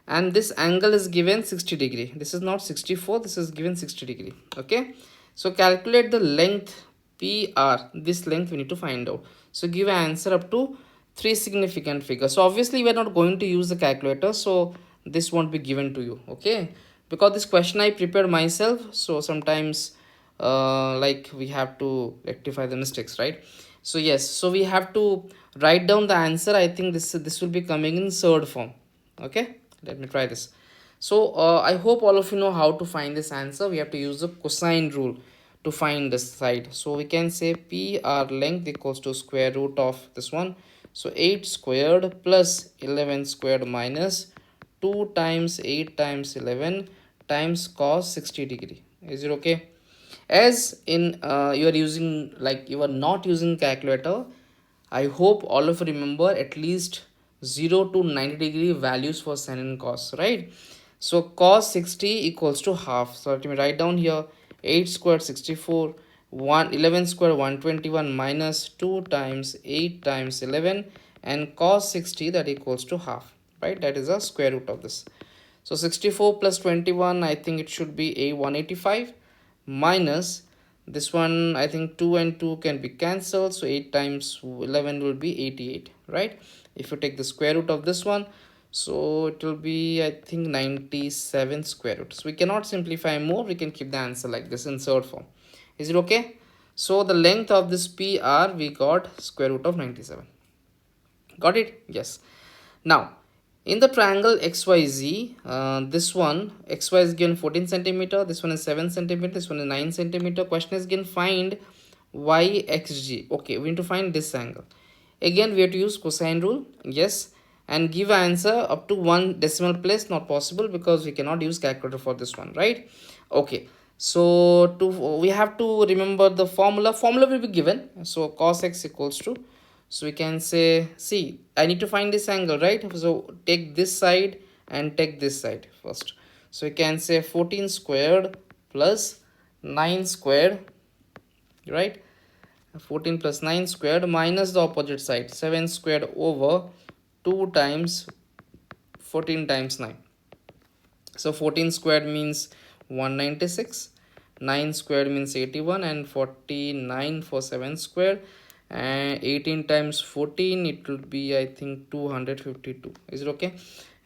and this angle is given 60 degree. This is not 64, this is given 60 degree. Okay, so calculate the length PR. This length we need to find out. So give an answer up to 3 significant figures. So obviously we are not going to use the calculator, so this won't be given to you. Okay, because this question I prepared myself, so sometimes like we have to rectify the mistakes, right? So yes, so we have to write down the answer. I think this will be coming in third form. Okay, let me try this. So I hope all of you know how to find this answer. We have to use the cosine rule to find this side. So we can say PR length equals to square root of this one. So 8 squared plus 11 squared minus 2 times 8 times 11 times cos 60 degree. Is it okay? As in you are using, like, you are not using calculator, I hope all of you remember at least 0 to 90 degree values for sin and cos, right? So cos 60 equals to half. So let me write down here 8 squared 64, 11 squared 121 minus 2 times 8 times 11, and cos 60, that equals to half, right? That is a square root of this. So 64 plus 21, I think it should be a 185, minus this one, I think 2 and 2 can be cancelled, so 8 times 11 will be 88, right? If you take the square root of this one, so it will be, I think, 97 square root. So we cannot simplify more, we can keep the answer like this in third form. Is it okay? So the length of this PR, we got square root of 97. Got it? Yes. Now in the triangle XYZ, this one XY is given 14 centimeter, this one is 7 centimeter, this one is 9 centimeter. Question is given find YXG. Okay, we need to find this angle. Again we have to use cosine rule. Yes, and give an answer up to 1 decimal place. Not possible because we cannot use calculator for this one, right? Okay, so we have to remember the formula. Formula will be given. So cos x equals to, so we can say, see, I need to find this angle, right? So take this side and take this side first. So we can say 14 squared plus 9 squared, right? 14 plus 9 squared minus the opposite side, 7 squared over 2 times 14 times 9. So 14 squared means 196, 9 squared means 81, and 49 for 7 squared, and 18 times 14, it will be, I think, 252. Is it okay?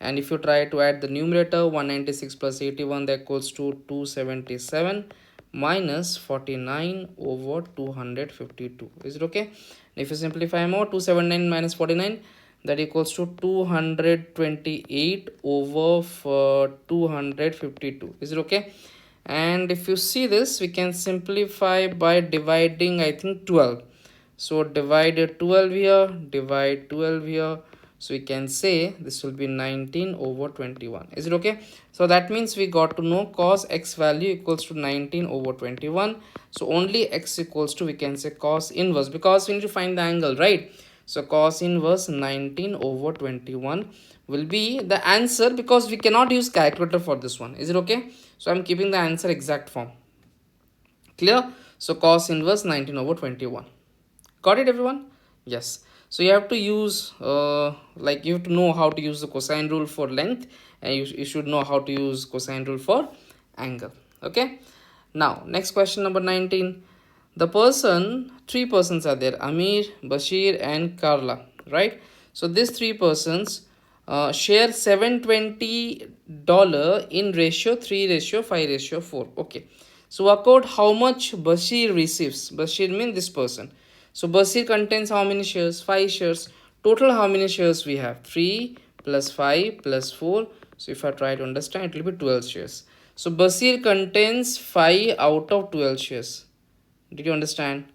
And if you try to add the numerator, 196 plus 81, that equals to 277 minus 49 over 252. Is it okay? And if you simplify more, 279 minus 49, that equals to 228 over 252. Is it okay? And if you see this, we can simplify by dividing, I think, 12. So divide 12 here, divide 12 here. So we can say this will be 19 over 21. Is it okay? So that means we got to know cos x value equals to 19 over 21. So only x equals to, we can say, cos inverse, because we need to find the angle, right? So cos inverse 19 over 21 will be the answer, because we cannot use calculator for this one. Is it okay? So I'm keeping the answer exact form. Clear? So cos inverse 19 over 21. Got it, everyone? Yes. So you have to use like, you have to know how to use the cosine rule for length, and you should know how to use cosine rule for angle. Okay. Now next question, number 19. The three persons are there: Amir, Bashir, and Carla, right? So these three persons share $720 in ratio 3:5:4. Okay, so work out how much Bashir receives. Bashir means this person. So Bashir contains how many shares? 5 shares. Total how many shares we have? 3 plus 5 plus 4. So if I try to understand, it will be 12 shares. So Bashir contains 5 out of 12 shares. Did you understand?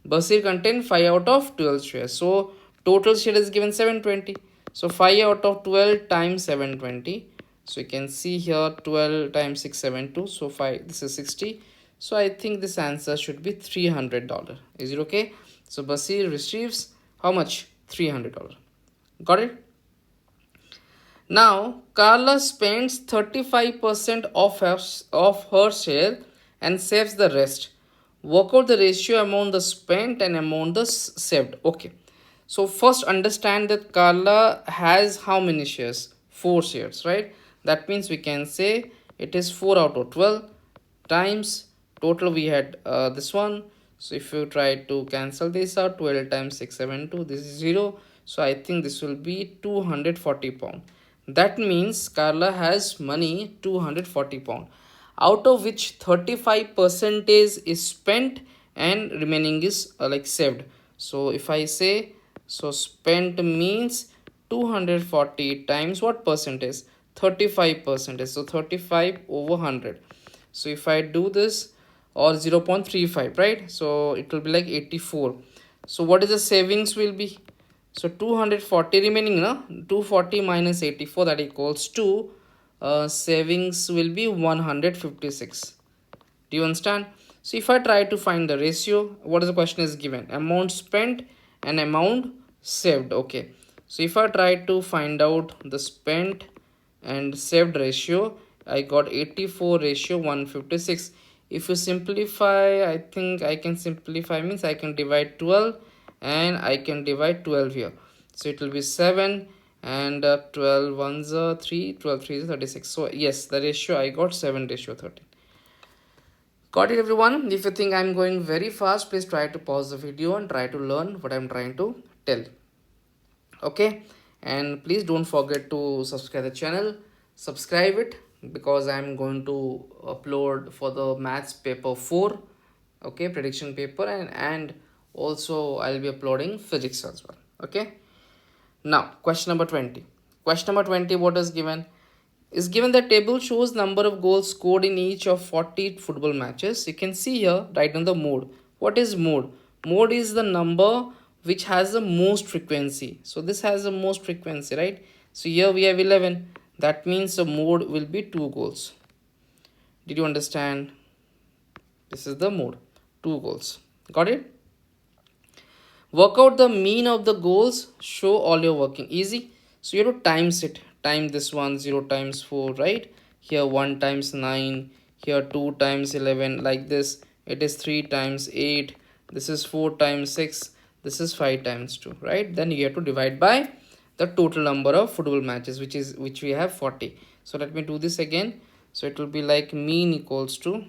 Bashir contains 5 out of 12 shares. So total share is given 720. So 5 out of 12 times 720. So you can see here 12 times 672. So 5, this is 60. So I think this answer should be $300. Is it okay? So Bashir receives how much? $300. Got it? Now Carla spends 35% of her share and saves the rest. Work out the ratio among the spent and among the saved. Okay, so first understand that Carla has how many shares? 4 shares, right? That means we can say it is 4 out of 12 times total we had this one. So if you try to cancel this out, 12 times 672, this is 0. So I think this will be 240 pound. That means Carla has money 240 pound, out of which 35% is spent and remaining is like saved. So if I say, so spent means 240 times what percentage? 35 percentage. So 35 over 100. So if I do this, or 0.35, right? So it will be like 84. So what is the savings will be? So 240 remaining, no? 240 minus 84, that equals to savings will be 156. Do you understand? So if I try to find the ratio, what is the question is given? Amount spent and amount saved. Okay. So if I try to find out the spent and saved ratio, I got 84 ratio 156. If you simplify, I think I can simplify means I can divide 12 and I can divide 12 here. So it will be 7 and 12 ones are 3, 12 3 is 36. So yes, the ratio I got 7 ratio 13. Got it everyone? If you think I'm going very fast, please try to pause the video and try to learn what I'm trying to tell. Okay, and please don't forget to subscribe the channel. Subscribe it because I'm going to upload for the maths paper 4, okay, prediction paper, and also I'll be uploading physics as well. Okay, now question number 20. Question number 20, what is given? Is given the table shows number of goals scored in each of 40 football matches. You can see here, write down the mode. What is mode? Mode is the number which has the most frequency. So this has the most frequency, right? So here we have 11. That means the mode will be 2 goals. Did you understand? This is the mode, 2 goals. Got it? Work out the mean of the goals. Show all your working. Easy. So you have to times it. Time this one, 0 times 4, right? Here 1 times 9. Here 2 times 11. Like this. It is 3 times 8. This is 4 times 6. This is 5 times 2, right? Then you have to divide by the total number of football matches, which we have 40. So let me do this again. So it will be like mean equals to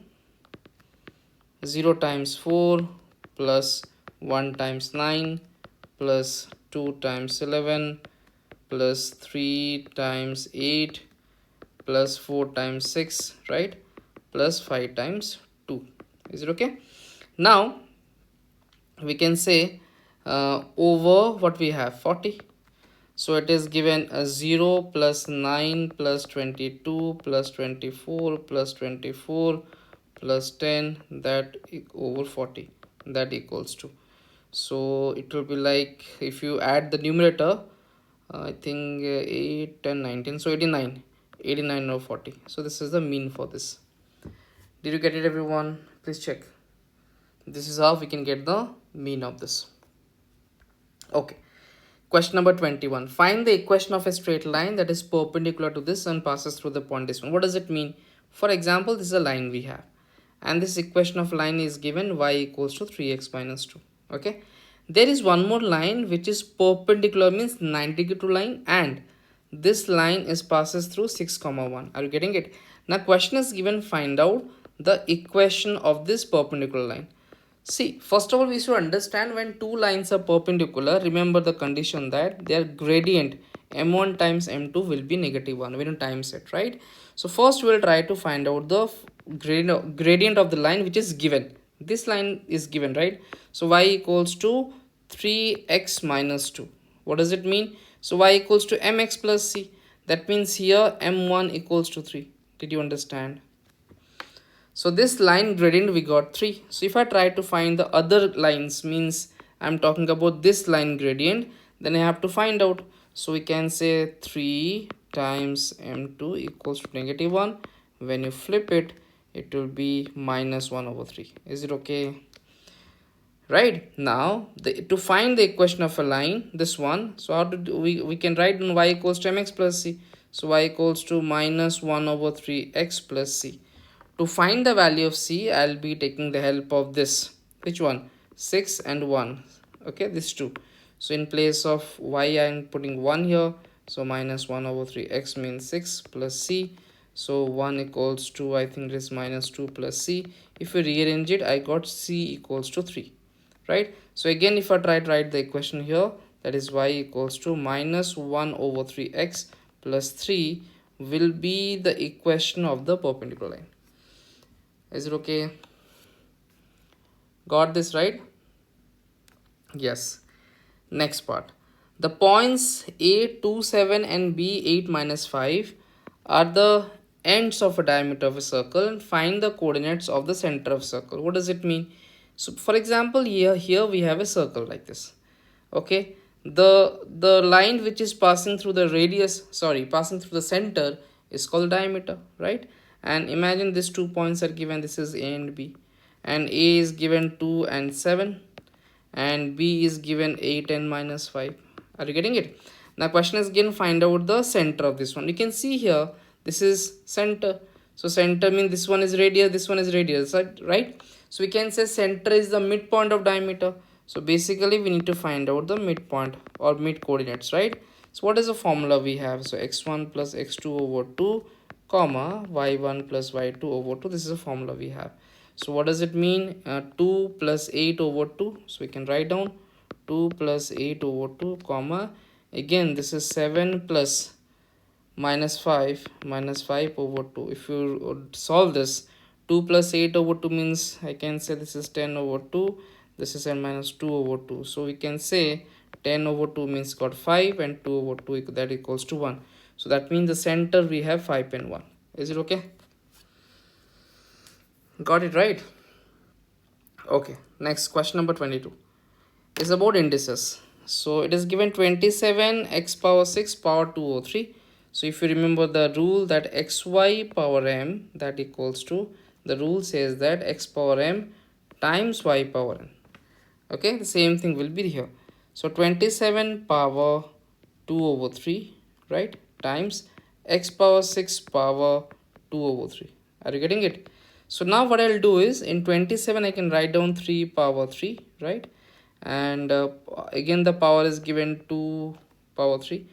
0 times 4 plus 1 times 9 plus 2 times 11 plus 3 times 8 plus 4 times 6, right? Plus 5 times 2. Is it okay? Now we can say over what we have, 40. So it is given a 0 plus 9 plus 22 plus 24 plus 24 plus 10, that over 40, that equals to. So it will be like, if you add the numerator, I think 8, 10, 19, so 89, 89 over 40. So this is the mean for this. Did you get it everyone? Please check. This is how we can get the mean of this. Okay. Question number 21. Find the equation of a straight line that is perpendicular to this and passes through the point this one. What does it mean? For example, this is a line we have. And this equation of line is given y equals to 3x minus 2. Okay. There is one more line which is perpendicular, means 90 degree to line, and this line is passes through 6 comma 1. Are you getting it? Now question is given, find out the equation of this perpendicular line. See, first of all, we should understand when two lines are perpendicular, remember the condition that their gradient m1 times m2 will be -1 when you times it, right? So first we will try to find out the gradient of the line which is given. This line is given, right? So y equals to 3x minus 2. What does it mean? So y equals to mx plus c. That means here m1 equals to 3. Did you understand? So this line gradient we got 3. So if I try to find the other lines, means I'm talking about this line gradient, then I have to find out. So we can say 3 times m2 equals to -1. When you flip it, it will be -1 over 3. Is it okay? Right, now to find the equation of a line, this one, so how to do, we can write in y equals to mx plus c. So y equals to minus 1 over 3x plus c. To find the value of c, I'll be taking the help of this. Which one? 6 and 1. Okay, this 2. So in place of y, I'm putting 1 here. So minus 1 over 3x means 6 plus c. So 1 equals to, I think this minus 2 plus c. If we rearrange it, I got c equals to 3. Right? So again, if I try to write the equation here, that is y equals to minus 1 over 3x plus 3 will be the equation of the perpendicular line. Is it okay? Got this right? Yes. Next part. The points A 2, 7 and B 8 minus 5 are the ends of a diameter of a circle, and find the coordinates of the center of circle. What does it mean? So for example, here we have a circle like this. Okay, the line which is passing through the passing through the center is called diameter, right? And imagine these 2 points are given. This is A and B, and A is given 2 and 7, and B is given 8 and minus 5. Are you getting it? Now question is again, find out the center of this one. You can see here, this is center. So center means this one is radius, this one is radius, right? So we can say center is the midpoint of diameter. So basically we need to find out the midpoint or mid coordinates, right? So what is the formula we have? So x1 plus x2 over 2 comma y1 plus y2 over 2. This is a formula we have. So what does it mean? 2 plus 8 over 2. So we can write down 2 plus 8 over 2 comma, again this is 7 plus minus 5 over 2. If you solve this, 2 plus 8 over 2 means I can say this is 10 over 2. This is n minus 2 over 2. So we can say 10 over 2 means got 5, and 2 over 2 that equals to 1. So that means the center we have 5 and 1. Is it okay? Got it right? Okay, next question number 22 is about indices. So it is given 27 x power 6 power 203. So if you remember the rule that xy power m, that equals to, the rule says that x power m times y power n. Okay, the same thing will be here. So 27 power 2 over 3, right, times x power 6 power 2 over 3. Are you getting it? So now what I'll do is, in 27 I can write down 3 power 3, right? And again the power is given 2 power 3.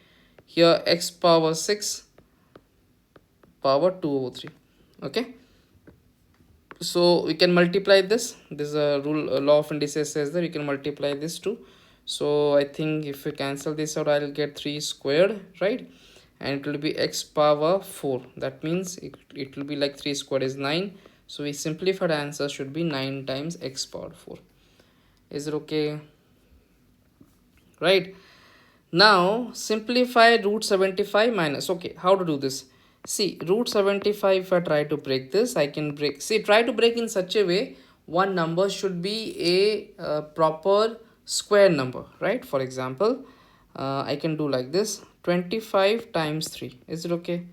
Here x power 6 power 2 over 3. Okay, so we can multiply this. This is a rule, a law of indices says that you can multiply this too. So I think if we cancel this out, I'll get 3 squared, right? And it will be x power 4. That means it will be like 3 squared is 9. So we simplified answer should be 9 times x power 4. Is it okay? Right. Now simplify root 75 minus. Okay, how to do this? See, root 75, if I try to break this, I can break. See, try to break in such a way one number should be a proper square number, right? For example, I can do like this: 25 times 3. Is it okay?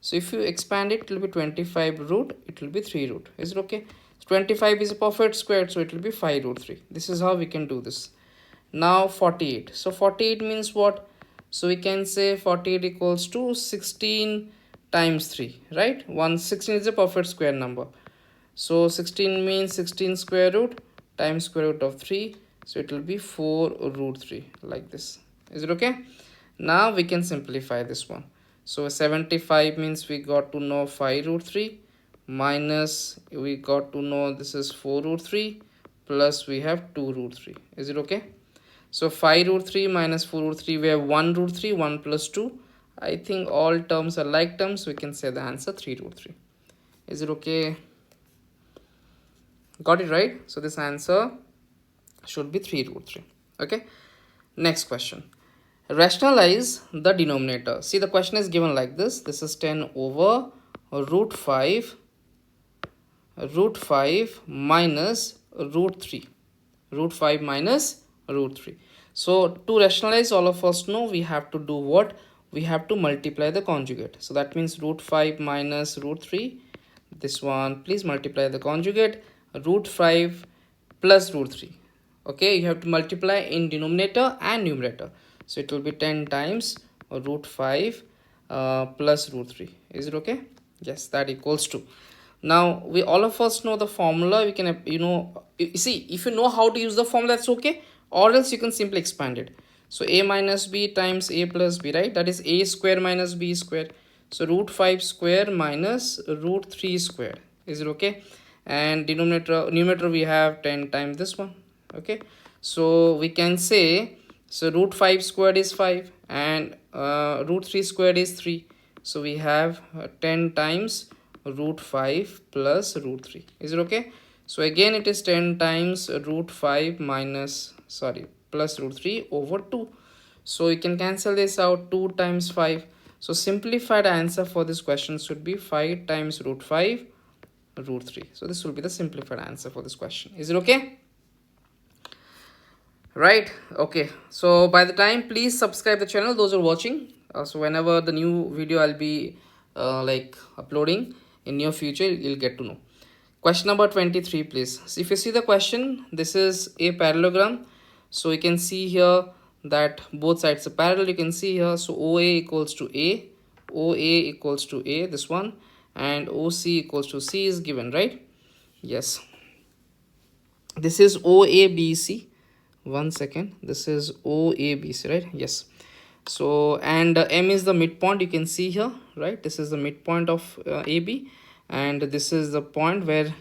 So if you expand it, it will be 25 root, it will be 3 root. Is it okay? 25 is a perfect square, so it will be 5 root 3. This is how we can do this. Now 48. So 48 means what? So we can say 48 equals to 16 times 3, right? 16 is a perfect square number. So 16 means 16 square root times square root of 3. So it will be 4 root 3, like this. Is it okay? Now we can simplify this one. So 75 means we got to know 5 root 3 minus we got to know this is 4 root 3 plus we have 2 root 3. Is it okay? So 5 root 3 minus 4 root 3, we have 1 root 3, 1 plus 2. I think all terms are like terms, so we can say the answer 3 root 3. Is it okay? Got it right? So this answer should be 3 root 3. Okay. Next question. Rationalize the denominator. See, the question is given like this. This is 10 over root 5 minus root 3. Root 5 minus root 3. So to rationalize, all of us know we have to do what? We have to multiply the conjugate. So that means root 5 minus root 3. This one, please multiply the conjugate. Root 5 plus root 3. Okay, you have to multiply in denominator and numerator. So it will be 10 times root 5 plus root 3. Is it okay? Yes, that equals to. Now we all of us know the formula. We can, you see, if you know how to use the formula, that's okay, or else you can simply expand it. So a minus b times a plus b, right? That is a square minus b square. So root 5 square minus root 3 square. Is it okay? And numerator we have 10 times this one. Okay, so we can say, so root 5 squared is 5 and root 3 squared is 3. So we have 10 times root 5 plus root 3. Is it okay? So again it is 10 times root 5 minus, sorry, plus root 3 over 2. So you can cancel this out, 2 times 5. So simplified answer for this question should be 5 times root 5 root 3. So this will be the simplified answer for this question. Is it okay? Right? Okay, so by the time, please subscribe the channel, those who are watching. So whenever the new video I'll be like uploading in near future, you'll get to know. Question number 23, please. So if you see the question, this is a parallelogram. So you can see here that both sides are parallel. You can see here, so OA equals to A, OA equals to A, this one, and OC equals to C is given, right? Yes, this is OABC. One second, this is OABC, right? Yes. So and M is the midpoint, you can see here, right? This is the midpoint of AB, and this is the point where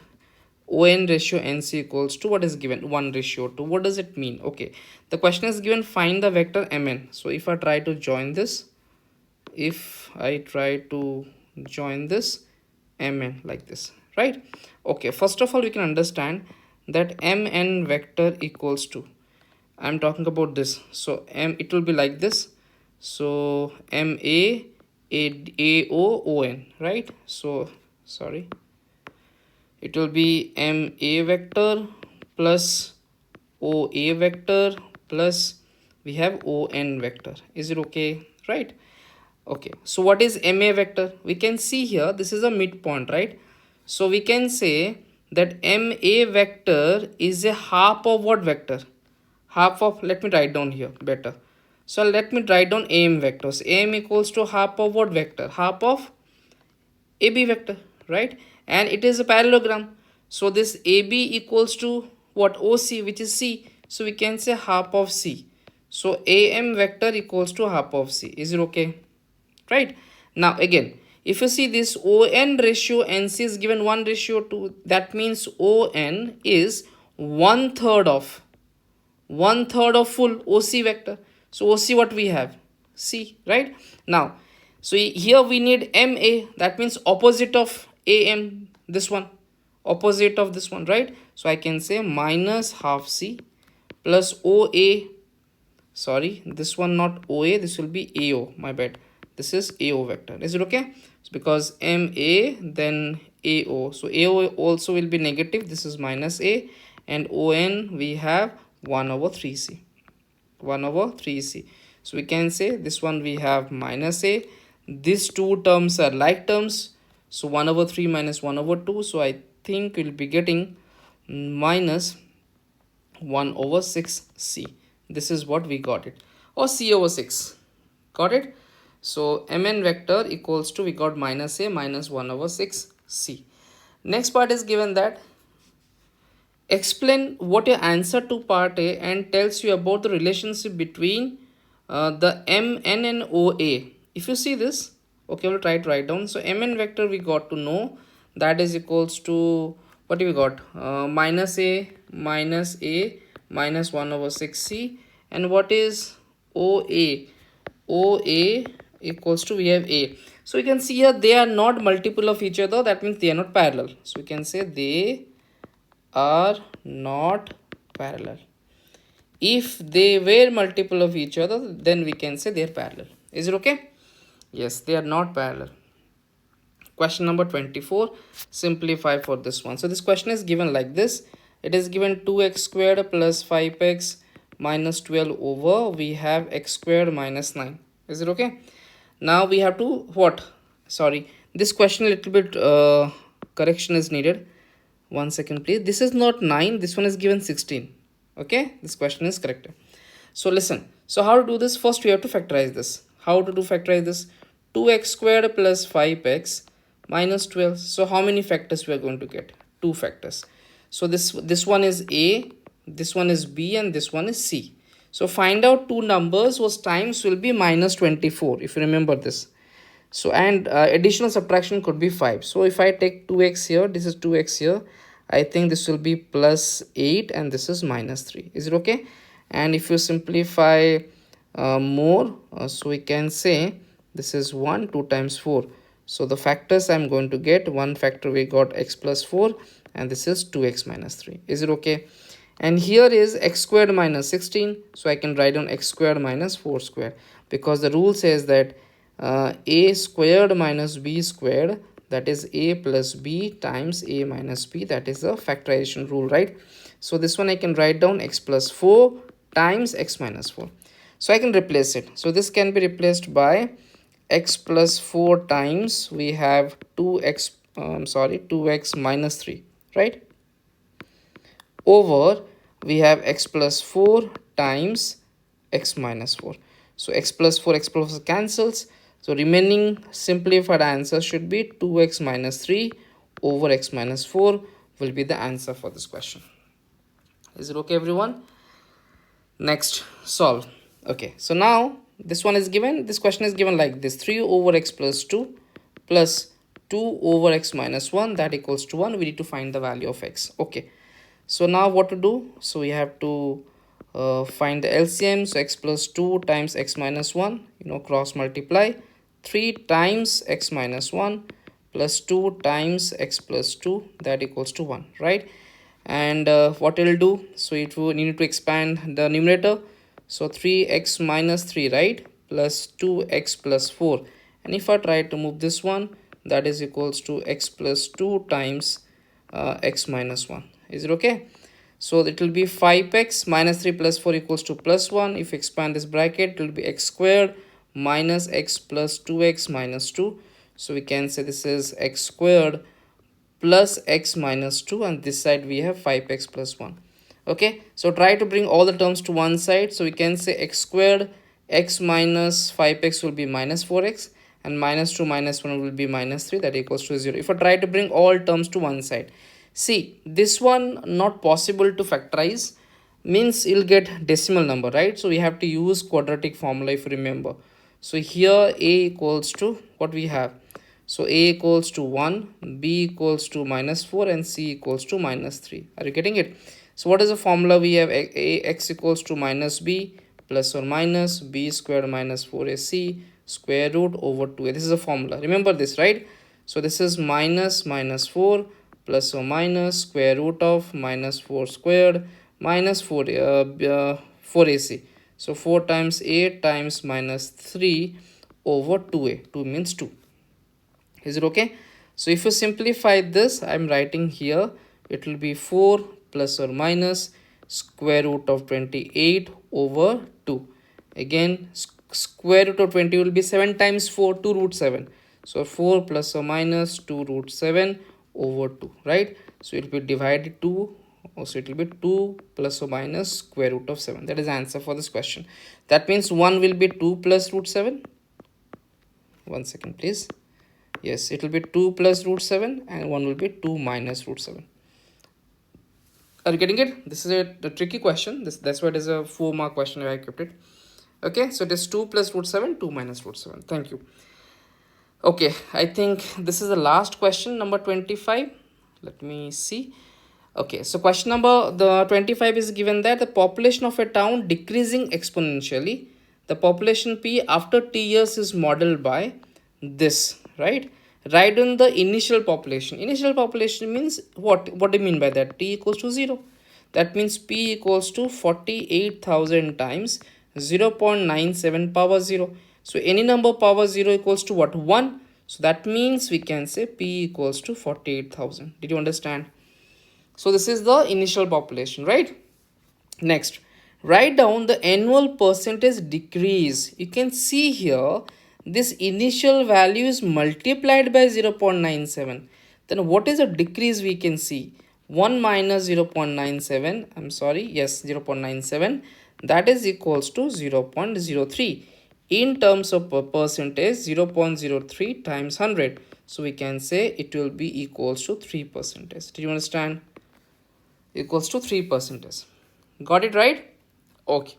ON ratio NC equals to what is given, 1:2. What does it mean? Okay, the question is given, find the vector MN. So if I try to join this, MN like this, right? Okay, first of all, we can understand that MN vector equals to, I'm talking about this, so it will be like this. So MAAOON, right? So sorry, it will be MA vector plus OA vector plus we have ON vector. Is it okay? Right? Okay, so what is MA vector? We can see here, this is a midpoint, right? So we can say that MA vector is a half of what vector? Half of, let me write down here better. So let me write down AM vectors. AM equals to half of what vector? Half of AB vector, right? And it is a parallelogram. So this AB equals to what? OC, which is C. So we can say half of C. So AM vector equals to half of C. Is it okay? Right? Now again, if you see this ON ratio NC is given 1:2, that means ON is one third of full OC vector. So OC what we have? C, right? Now, so here we need MA, that means opposite of AM, this one, opposite of this one, right? So I can say minus half C plus OA, sorry, this one not OA, this will be AO, my bad. This is AO vector. Is it okay? So because MA then AO, so AO also will be negative, this is minus A, and ON we have 1/3C, 1/3C. So we can say this one we have minus A, these two terms are like terms, so 1/3 minus 1/2, so I think we'll be getting minus 1/6C. This is what we got it, or C/6. Got it? So MN vector equals to, we got minus A minus 1/6C. Next part is given that explain what your answer to part A and tells you about the relationship between the MN and OA. If you see this, okay, we'll try to write down. So MN vector we got to know, that is equals to, what do we got? Minus A minus 1/6C. And what is OA? OA equals to, we have A. So we can see here they are not multiple of each other, that means they are not parallel. So we can say they are not parallel. If they were multiple of each other, then we can say they are parallel. Is it okay? Yes, they are not parallel. Question number 24, simplify for this one. So this question is given like this. It is given 2x squared plus 5x minus 12 over, we have x squared minus 9. Is it okay? Now we have to what? Sorry, this question a little bit correction is needed. One second please. This is not 9, this one is given 16. Okay, this question is correct. So listen, so how to do this? First we have to factorize this. How to do factorize this? 2x squared plus 5x minus 12. So how many factors we are going to get? 2 factors. So this one is a, this one is b, and this one is c. So find out two numbers whose times will be minus 24, if you remember this. So and additional subtraction could be 5. So if I take 2x here, this is 2x here, I think this will be plus 8 and this is minus 3. Is it okay? And if you simplify more, so we can say this is 1, 2 times 4. So the factors I'm going to get, one factor we got x plus 4, and this is 2x minus 3. Is it okay? And here is x squared minus 16. So I can write down x squared minus 4 squared, because the rule says that a squared minus b squared, that is a plus b times a minus b, that is the factorization rule, right? So this one I can write down x plus 4 times x minus 4. So I can replace it. So this can be replaced by x plus 4 times, we have 2x minus 3, right? Over we have x plus 4 times x minus 4. So x plus 4 cancels. So remaining simplified answer should be 2x minus 3 over x minus 4 will be the answer for this question. Is it okay, everyone? Next, solve. Okay, so now this one is given, this question is given like this: 3 over x plus 2 plus 2 over x minus 1, that equals to 1. We need to find the value of x. Okay, so now what to do? So we have to find the LCM. So x plus 2 times x minus 1, cross multiply. 3 times x minus 1 plus 2 times x plus 2, that equals to 1, right? And what it will do, so it will need to expand the numerator. So 3x minus 3, right, plus 2x plus 4. And if I try to move this one, that is equals to x plus 2 times x minus 1. Is it okay? So it will be 5x minus 3 plus 4 equals to plus 1. If you expand this bracket, it will be x squared minus x plus 2x minus 2. So we can say this is x squared plus x minus 2, and this side we have 5x plus 1. Okay, so try to bring all the terms to one side. So we can say x squared x minus 5x will be minus 4x, and minus 2 minus 1 will be minus 3, that equals to 0. If I try to bring all terms to one side, see, this one not possible to factorize, means you'll get decimal number, right? So we have to use quadratic formula, if you remember. So here a equals to what we have. So a equals to 1, b equals to minus 4, and c equals to minus 3. Are you getting it? So what is the formula? We have x equals to minus b plus or minus b squared minus 4ac square root over 2a. This is a formula. Remember this, right? So this is minus 4 plus or minus square root of minus 4 squared minus 4ac. So 4 times a times minus 3 over 2a. 2 means 2. Is it okay? So if you simplify this, I'm writing here, it will be 4 plus or minus square root of 28 over 2. Again, square root of 20 will be 7 times 4, 2 root 7. So 4 plus or minus 2 root 7 over 2, right? So it will be divided 2. So it will be 2 plus or minus square root of 7. That is the answer for this question. That means 1 will be 2 plus root 7. 1 second, please. Yes, it will be 2 plus root 7, and 1 will be 2 minus root 7. Are you getting it? This is a tricky question. That's why it is a 4-mark question I kept it. Okay, so it is 2 plus root 7, 2 minus root 7. Thank you. Okay, I think this is the last question, number 25. Let me see. Okay, so question number 25 is given that the population of a town decreasing exponentially. The population P after T years is modeled by this, right? Write down the initial population. Initial population means what? What do you mean by that? T equals to 0. That means P equals to 48,000 times 0.97 power 0. So any number power 0 equals to what? 1. So that means we can say P equals to 48,000. Did you understand? So this is the initial population, right? Next, write down the annual percentage decrease. You can see here, this initial value is multiplied by 0.97. Then what is the decrease we can see? 1 minus 0.97, 0.97, that is equals to 0.03. In terms of percentage, 0.03 times 100. So we can say it will be equals to 3%. Do you understand? Equals to 3%. Got it right? Okay.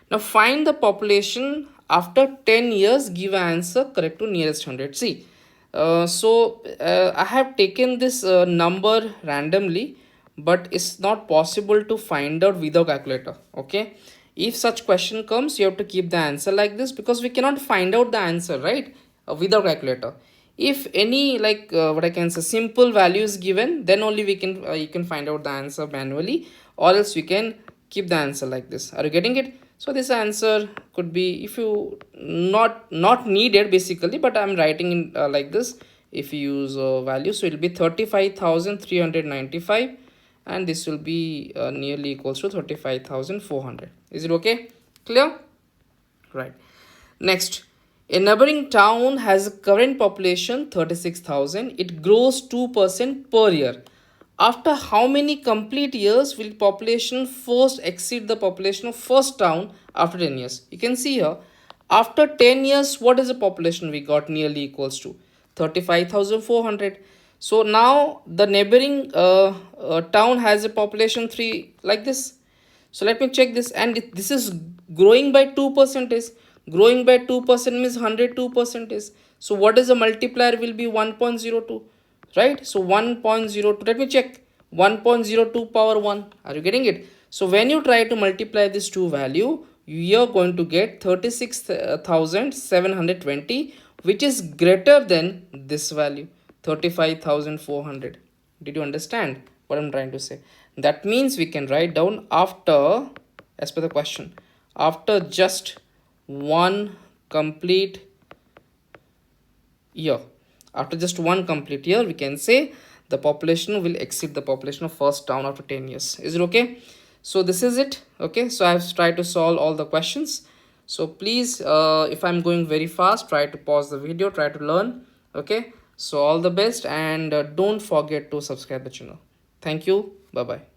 Now find the population after 10 years, give an answer correct to nearest 100. See, I have taken this number randomly, but it's not possible to find out without calculator. Okay, if such question comes, you have to keep the answer like this, because we cannot find out the answer, right, without calculator. If any, like what I can say, simple value is given, then only we can you can find out the answer manually, or else we can keep the answer like this. Are you getting it? So this answer could be, if you not needed basically, but I'm writing in like this. If you use value, so it will be 35,395, and this will be nearly equals to 35,400. Is it okay? Clear? Right. Next, a neighboring town has a current population 36,000. It grows 2% per year. After how many complete years will population first exceed the population of first town after 10 years? You can see here, after 10 years, what is the population we got? Nearly equals to 35,400. So now the neighboring town has a population 3 like this. So let me check this, and this is growing by 2%. Growing by 2% means 102%. So what is the multiplier will be? 1.02, right? So 1.02, let me check, 1.02 power 1. Are you getting it? So when you try to multiply this two value, you are going to get 36,720, which is greater than this value, 35,400. Did you understand what I'm trying to say? That means we can write down, after, as per the question, after just one complete year, after just one complete year, we can say the population will exceed the population of first town after 10 years. Is it okay? So this is it. Okay, so I've tried to solve all the questions. So please, if I'm going very fast, try to pause the video, try to learn. Okay, so all the best, and don't forget to subscribe the channel. Thank you. Bye bye.